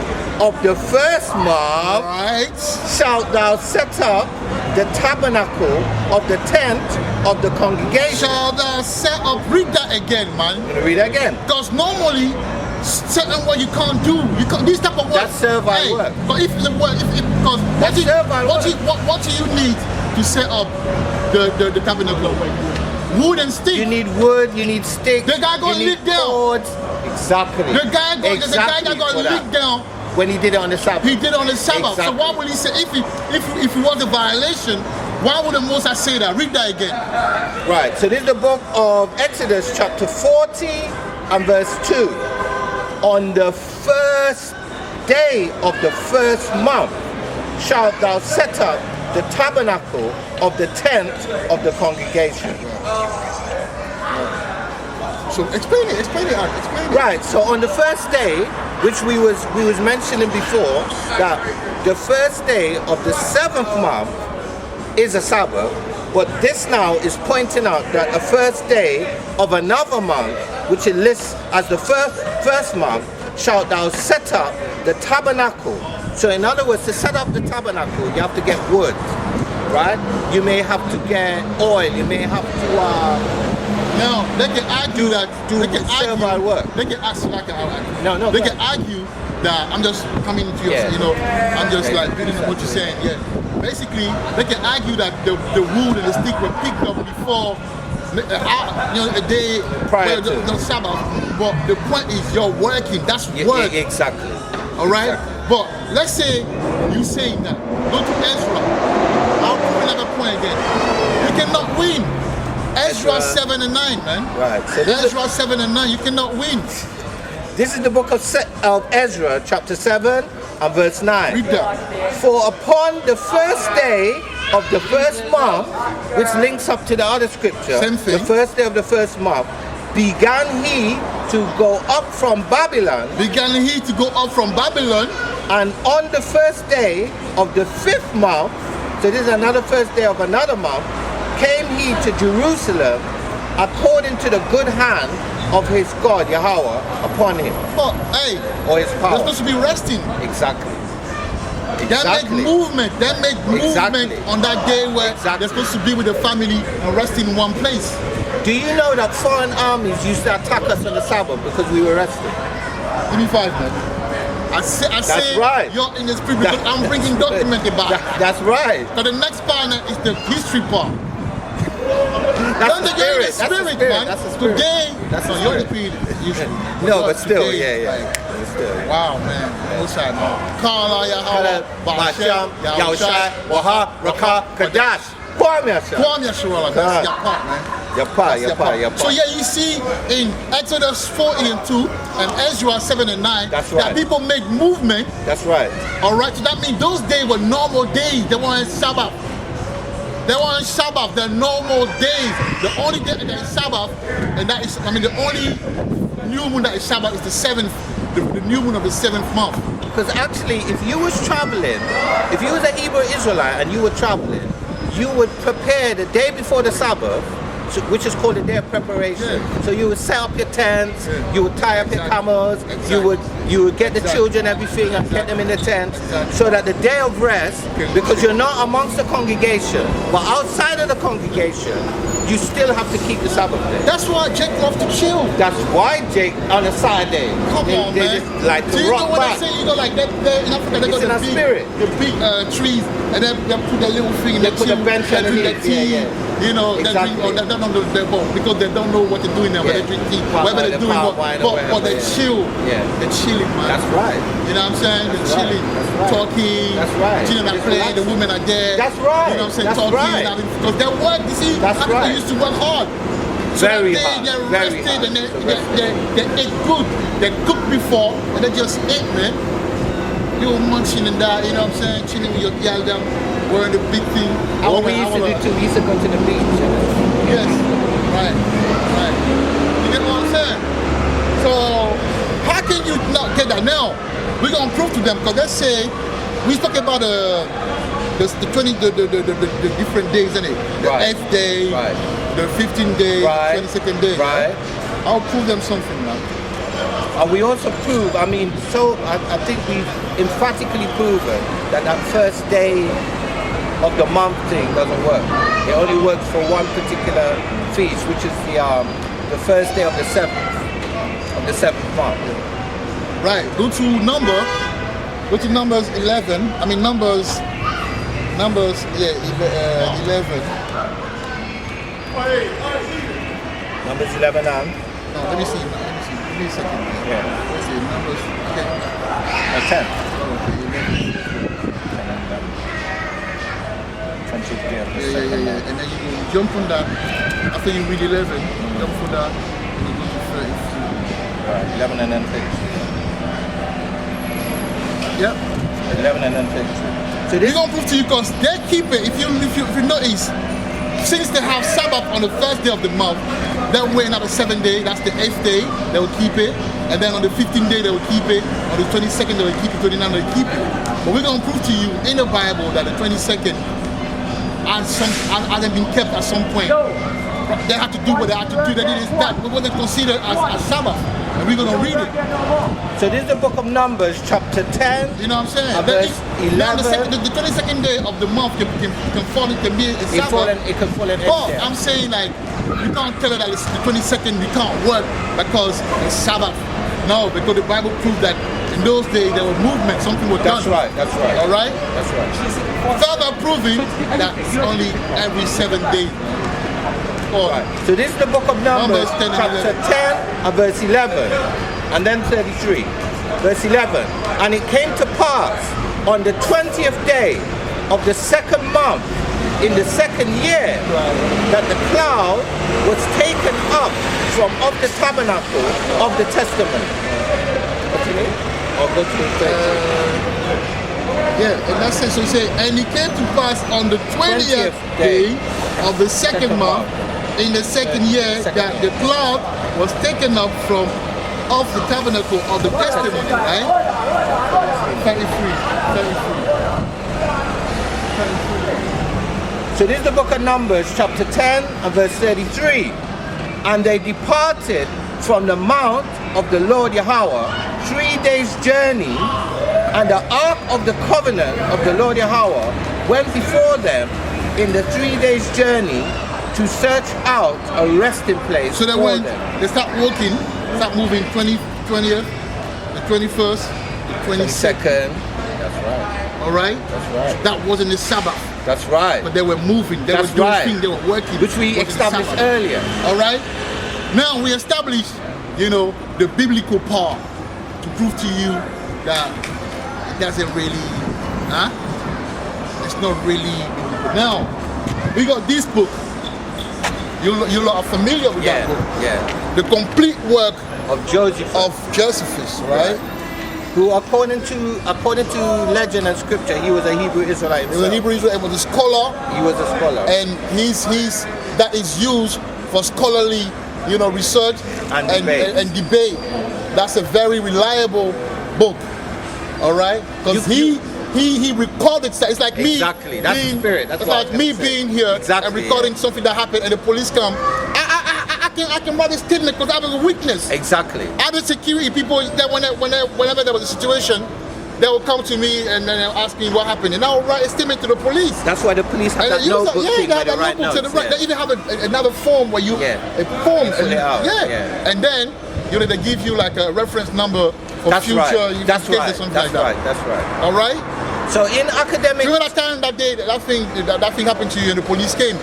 of the first month Right. shalt thou set up the tabernacle of the tent of the congregation. Shall thou set up? Read that again, man. I'm going to read it again. Because normally, certain work you can't do. You can't. This type of work. That's servile work. But if the work, because That's servile work. what do you need to set up the tabernacle? Wood and stick. You need wood, you need sticks, The guy gonna you need lick down. cords. Exactly. The guy that Exactly got for that. licked down. When he did it on the Sabbath. He did it on the Sabbath. Exactly. So why would he say if it was a violation? Why would the Moses say that? Read that again. Right, so this is the book of Exodus chapter 40 and verse 2. On the first day of the first month shalt thou set up the tabernacle of the tent of the congregation. So explain it, explain it. Right, so on the first day, which we was mentioning before, that the first day of the 7th month is a Sabbath, but this now is pointing out that the first day of another month, which it lists as the first month, shalt thou set up the tabernacle. So in other words, to set up the tabernacle, you have to get wood, right? You may have to get oil, you may have to Now they can argue that they can servile work. They can ask like No, they go can argue that I'm just coming to your, I'm just like building on what you're saying. Yeah, basically they can argue that the wood and the stick were picked up before, a day Prior the to. Sabbath. But the point is you're working. That's work. Exactly. All right. Exactly. But let's say you saying that. Go to Ezra. I'll prove another point again. You cannot win. Ezra 7 and 9, man. Right. So this Ezra 7 and 9, you cannot win. This is the book of Ezra, chapter 7 and verse 9. Read that. For upon the first day of the first month, which links up to the other scripture, Same thing. the first day of the first month, began he to go up from Babylon, Began he to go up from Babylon, and on the first day of the 5th month, so this is another first day of another month, came he to Jerusalem according to the good hand of his God, Yahweh, upon him, but hey, or his they're power. supposed to be resting. Exactly. That make movement. That make Exactly. movement on that day where Exactly. they're supposed to be with the family and resting in one place. Do you know that foreign armies used to attack us on the Sabbath because we were resting? Give me 5, man. I say right. you're in the spirit because I'm bringing document about it. That's right. But the next partner is the history part. That's the You're in the spirit. That's the spirit, spirit. man. That's the spirit. Today, That's the no, you're the spirit. spirit. Usually. No, but still, today, yeah. like, But still. wow, man. Most high, man. Kala, Yahweh, Basham, Yahushai, Waha, Raka, Kadash. Kwame Yashua. Kwame Yashua, that's your part, man. Your part, your part, your So part. yeah, you see in Exodus 4:2 and Ezra 7:9 That's right. that people made movement. That's right. All right, so that means those days were normal days. They weren't Sabbath. They weren't Sabbath. They're normal days. The only day that is Sabbath, and that is, the only new moon that is Sabbath is the seventh, the new moon of the 7th month. Because actually, if you was traveling, if you was a Hebrew Israelite and you were traveling, you would prepare the day before the Sabbath, which is called the day of preparation. Yeah. So you would set up your tents, Yeah. you would tie up your camels, Exactly. you would get the Exactly. children everything and get them in the tent, Exactly. so that the day of rest, Okay. because you're not amongst the congregation, but outside of the congregation, you still have to keep the Sabbath day. That's why Jake loved to chill. That's why Jake on a Saturday, Come on, they man. just like So to you know rock what back. I say? You know, like that in Africa, they It's got in our spirit. the big trees, and then they put their little thing in They the put the bench they drink their underneath, yeah, tea. yeah. You know, Exactly. they drink, they don't know because they don't know what to do in there, but Yeah. they drink tea. Palm Whatever wine, they're the doing, palm wine or but they whatever, yeah. chill. Yeah. They're chilling, man. That's right. You know what I'm saying? They're That's right. chilling, That's right. talking, That's right. chilling and Just playing. The relaxing. women are there. That's right. You know what I'm saying? That's Talking. right. Because they work, you see, That's Africa right. used to work hard. So Very that day hard, they're very rested hard. and So they ate good. They cooked before and they just ate, man. You were munching and that, you know what I'm saying? Chilling with your girl them, wearing the big thing. What we used to do too, we used to go to the beach. Yes, right. You get what I'm saying? So how can you not get that now? We're gonna prove to them because let's say we talking about the 20 the different days, isn't it? The Right. 8th day, Right. the 15th day, Right. 22nd day. Right. I'll prove them something, man. And we also prove, I think we've emphatically proven that first day of the month thing doesn't work. It only works for one particular feast, which is the first day of the 7th month. Right. Go to Numbers 11. I mean Numbers 11. Numbers 11 and No, let me see. Give me a second. yeah. Let's see. Numbers. Okay. 10. Okay, 23 of the yeah. second. And then you jump on that. After you read 11, jump on that. And you go to 33. Right, 11 and then 33. Yep. 11 and then 33. So We're this gonna prove to you because they keep it. If you notice, since they have Sabbath on the first day of the month, then wait another 7 day. That's the 8th day. They will keep it, and then on the 15th day they will keep it. On the 22nd they will keep it. 29th they will keep it. But we're gonna prove to you in the Bible that the 22nd hasn't been kept at some point. They had to do what they had to do. They didn't start. It wasn't considered as Sabbath. And we're gonna read it. So this is the book of Numbers, chapter 10. You know what I'm saying? And That verse is- now the 11. the 22nd day of the month can fall, it can be a It Sabbath. can fall in But any day. I'm saying like, you can't tell her that it's the 22nd, you can't work because it's Sabbath. No, because the Bible proved that in those days there was movement, something was That's done. right, that's right. All right? That's right. Further proving that it's only every 7 days. Oh, Right. So this is the book of Numbers, Numbers 10 and chapter 11. 10 and verse 11, and then 33. Verse 11. And it came to pass on the 20th day of the second month in the second year that the cloud was taken up from off the tabernacle of the testament. Continue. Or go to the 30th. yeah, and that's it. So you say, and it came to pass on the 20th 20th day of the second month in the second year Second that the cloud was taken up from off the tabernacle of the testimony, right? 33. So this is the book of Numbers, chapter 10 and verse 33. And they departed from the mount of the Lord Yahweh 3 days' journey, and the ark of the covenant of the Lord Yahweh went before them in the 3 days' journey to search out a resting place So they for went, them. they start walking, start moving 20th, the 21st, the 22nd. Second. That's right. All right? That's right. That wasn't the Sabbath, That's right. but they were moving, they That's were doing right. things, they were working. Which we Wasn't the established Sabbath. earlier. All right? Now we established, the biblical part to prove to you that it doesn't really, it's not really biblical. Now, we got this book. You are familiar with that book. Yeah. The complete work Of Joseph. of Josephus, right? Who, according to legend and scripture, he was a Hebrew Israelite He was a himself. Hebrew Israelite, he was a scholar, He was a scholar. and he's that is used for scholarly, research And debate. That's a very reliable book. All right, because he recorded stuff. It's like me. Exactly. That's the spirit. That's it's what I like was me gonna say. being here Exactly, and recording something that happened, and the police come. I can write a statement because I was a witness. Exactly. Other security people, that whenever there was a situation, they will come to me and then they'll ask me what happened, and I will write a statement to the police. That's why the police have And that they use notebook thing they where have they that write notebook to notes. the right. Yeah. They even have another form where you a form You fill it out, yeah. yeah. And then they give you like a reference number for That's future. right. You That's can right. or something That's like right. that. That's right. All right. So in academic, Remember that time that day that thing happened to you and the police came.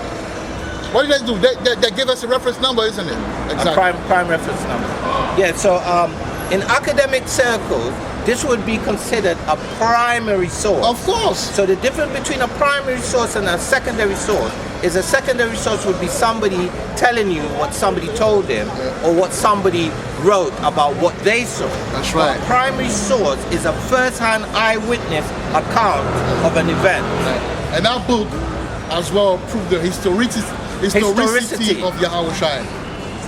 What did they do? They gave us a reference number, isn't it? a prime reference number. Yeah. So in academic circles, this would be considered a primary source. Of course. So the difference between a primary source and a secondary source is a secondary source would be somebody telling you what somebody told them or what somebody wrote about what they saw. That's But right. a primary source is a first-hand eyewitness account of an event. And that book as well proved the historicity Historicity. of Yahweh Shai.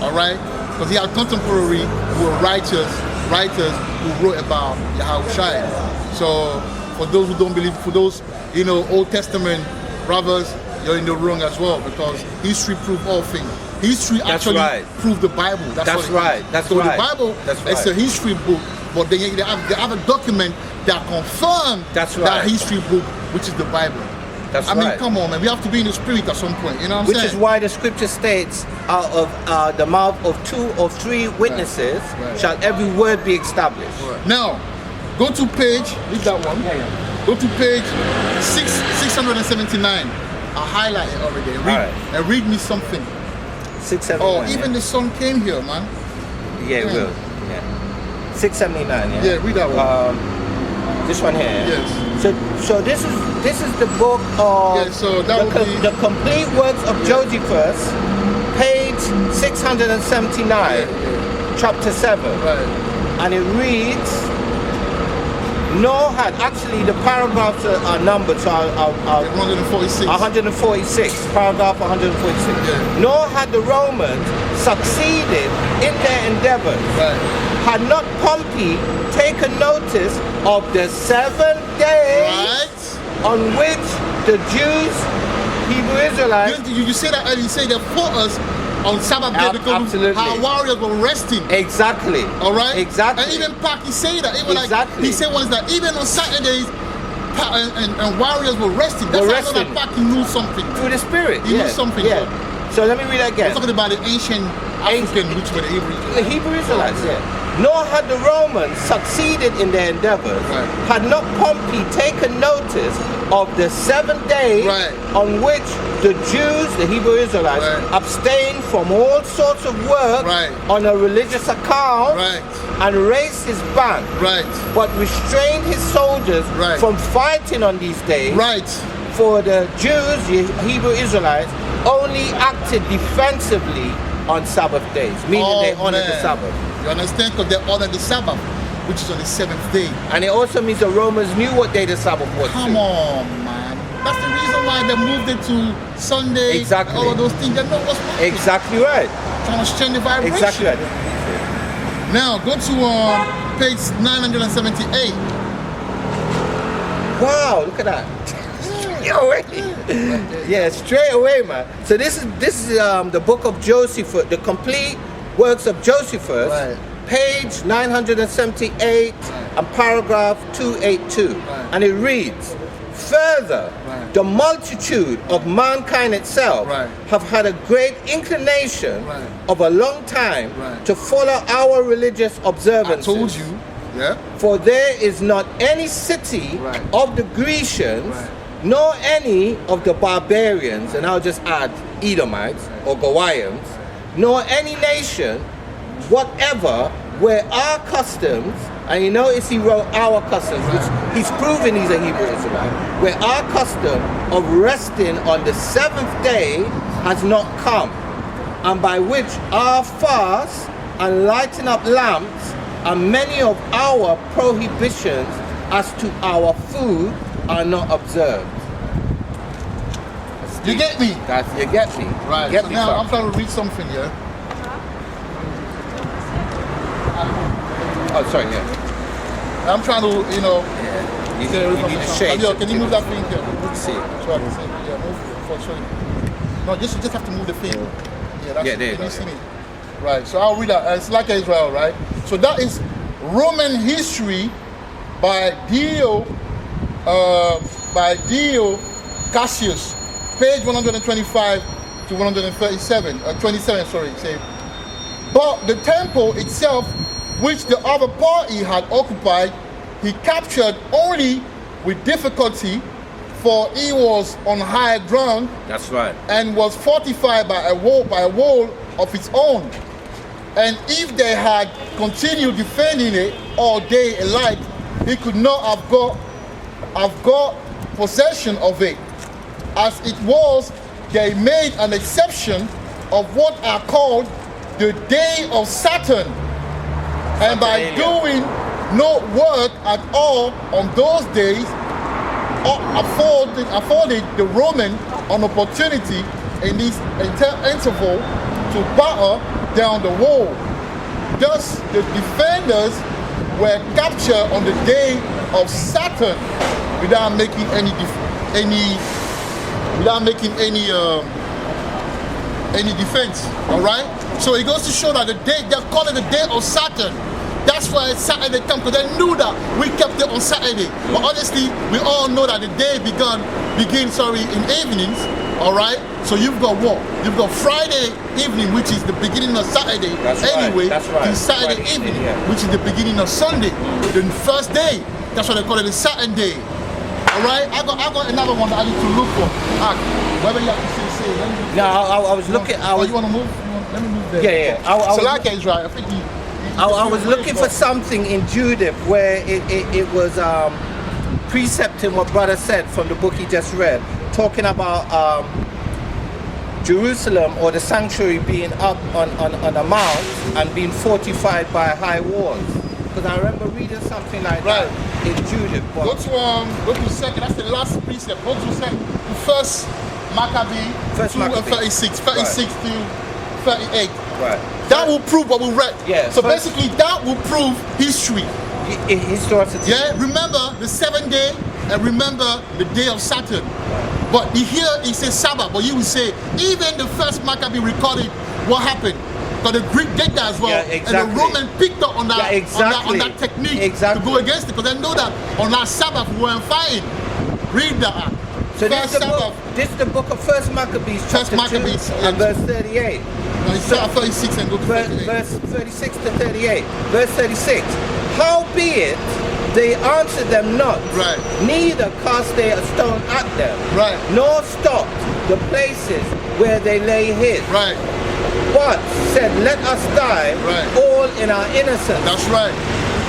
All right? Because he had contemporary who were writers who wrote about Yahweh Shai. So for those who don't believe, for those, Old Testament brothers, you're in the wrong as well, because history proved all things. History actually proved the Bible. That's right. That's so right. the Bible is a history book, but they have a document that confirms that history book, which is the Bible. I mean, come on, man. We have to be in the spirit at some point. You know what I'm saying? Which is why the scripture states, out of the mouth of 2 or 3 witnesses shall every word be established. Now, go to page, read that one. Go to page 679. I'll highlight it already. And read me something. 679. Oh, even the sun came here, man. Yeah, it will. Yeah. 679. Yeah. Yeah, read that one. This one here. Yes. So this is the book of so that would be the complete works of Josephus, page 679, chapter 7, and it reads. Nor had actually the paragraphs are numbered, so I'll 146. 146, paragraph 146. Nor had the Romans succeeded in their endeavors. Had not Pompey taken notice of the 7 days on which the Jews, Hebrew Israelites. You say that earlier. You say they fought us on Sabbath day because our warriors were resting. Exactly. All right. Exactly. And even Paki say that. Even Exactly. he said once that even on Saturdays, and warriors were resting. That's how I know that Paki knew something. Through the Spirit. He knew something. Yeah. So let me read that again. We're talking about the ancient African, which were the Hebrew Israelites. The Hebrew Israelites, Nor had the Romans succeeded in their endeavors, had not Pompey taken notice of the 7 days on which the Jews, the Hebrew Israelites, abstained from all sorts of work on a religious account and raised his band, but restrained his soldiers from fighting on these days. For the Jews, the Hebrew Israelites, only acted defensively on Sabbath days, meaning they honored the Sabbath. You understand? Because they honored the Sabbath, which is on the 7th day. And it also means the Romans knew what day the Sabbath was. Come on, man. That's the reason why they moved it to Sunday. Exactly. All of those things. They know what's happening. Exactly right. Trying to change the vibration. Exactly right. Now, go to page 978. Wow, look at that. Yeah, straight away, man. So this is the book of Josephus, the complete works of Josephus, page 978 and paragraph 282, and it reads: Further, the multitude of mankind itself have had a great inclination of a long time to follow our religious observances. I told you, For there is not any city of the Grecians, nor any of the barbarians, and I'll just add Edomites or Gawaians, nor any nation whatever where our customs, and you notice he wrote our customs, which he's proven he's a Hebrew Israelite, where our custom of resting on the seventh day has not come, and by which our fast and lighting up lamps and many of our prohibitions as to our food are not observed. You get me? You get me. Right. Get So me, now fam. I'm trying to read something here. Oh, sorry, yeah. I'm trying to, you know. Yeah. You need to shade. Can you move that thing here? Let's see. So I can see. Yeah, move it. So no, just have to move the thing. Yeah, that's Yeah, there you can go. you see me? Right. So I'll read that. It's like Israel, right? So that is Roman history by Dio Cassius, page 125 to 137, 27. Sorry, say. But the temple itself, which the other party had occupied, he captured only with difficulty, for he was on high ground That's right. and was fortified by a wall of its own. And if they had continued defending it all day and night, he could not have got possession of it. As it was, they made an exception of what are called the day of Saturn, and by doing no work at all on those days, afforded the Roman an opportunity in this interval to batter down the wall. Thus, the defenders were captured on the day of Saturn without making any defense. All right. So it goes to show that the day they call it the day of Saturn. That's why Saturday come, because they knew that we kept it on Saturday. But honestly, we all know that the day begins in evenings. All right. So you've got what? You've got Friday evening, which is the beginning of Saturday. That's anyway, right. That's right. to Saturday Friday evening, yeah. which is the beginning of Sunday, the first day. That's why they call it the Saturn day. All right. I got another one that I need to look for. Whether you have to say. No, I was looking. You want to move? Let me move there. Yeah. I Like Israel, I think I was looking for something in Judith where it was precepting what brother said from the book he just read, talking about Jerusalem or the sanctuary being up on a mount and being fortified by high walls. Because I remember reading something like that in Judith. Go to second. That's the last precept. Go to second. First Maccabee 36 to 38. Right. That will prove what we read. Yeah. So basically, that will prove history. Historicity. Yeah. Remember the 7th day, and remember the day of Saturn. But here it says Sabbath. But you will say even the first Maccabee recorded what happened. But the Greek did that as well, Yeah, exactly. and the Roman picked up on that, exactly. on that technique Exactly. to go against it, because they know that on our Sabbath we weren't fighting. Read that. So this is the book of First Maccabees, chapter 2, and verse 38. No, it's 36 and go to 38. Verse 36 to 38. Verse 36. Howbeit they answered them not, Right. neither cast they a stone at them, Right. nor stopped the places where they lay hid, Right. but said, let us die, Right. all in our innocence. That's right.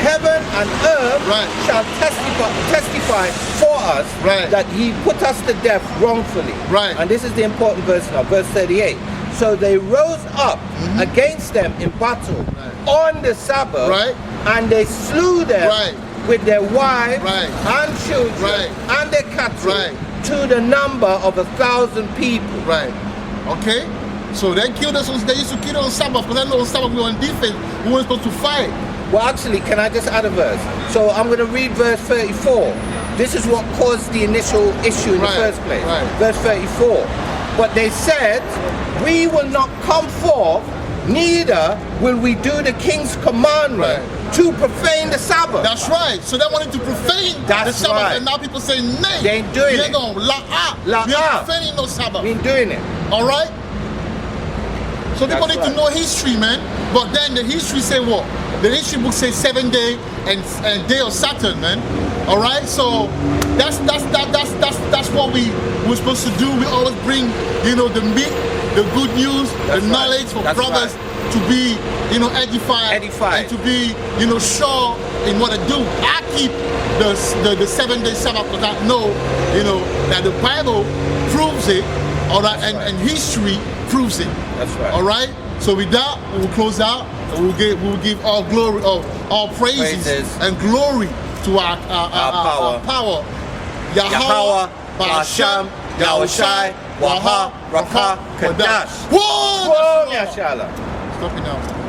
Heaven and earth Right. shall testify for us Right. that he put us to death wrongfully. Right. And this is the important verse now, verse 38. So they rose up against them in battle on the Sabbath, Right. and they slew them Right. with their wives Right. and children Right. and their cattle Right. to the number of 1,000 people. Right. Okay? So they killed us they used to kill us on Sabbath, because they know on Sabbath we were on defense, we weren't supposed to fight. Well, actually, can I just add a verse? So I'm going to read verse 34. This is what caused the initial issue in the first place. Right. Verse 34. But they said, we will not come forth, neither will we do the king's commandment to profane the Sabbath. That's right. So they wanted to profane the Sabbath, right. and now people say, nay, They ain't doing we it. Going, we ain't profaning no Sabbath. We ain't doing it. All right? So people That's need to right. know history, man. But then the history say what? The history book says 7 day and day of Saturn, man. All right? So that's what we were supposed to do. We always bring, the meat the good news, That's the right. knowledge for That's brothers to be, edified, Edified. and to be, sure in what to do. I keep the 7-day Sabbath because I know, that the Bible proves it, all right, and history proves it. That's right. All right. So with that, we'll close out. And we'll give all glory, all praises and glory to our power. Yahweh, Basham, Yahushai, Waha, Raka, Kadash. Whoa! Yashala. Stop it now.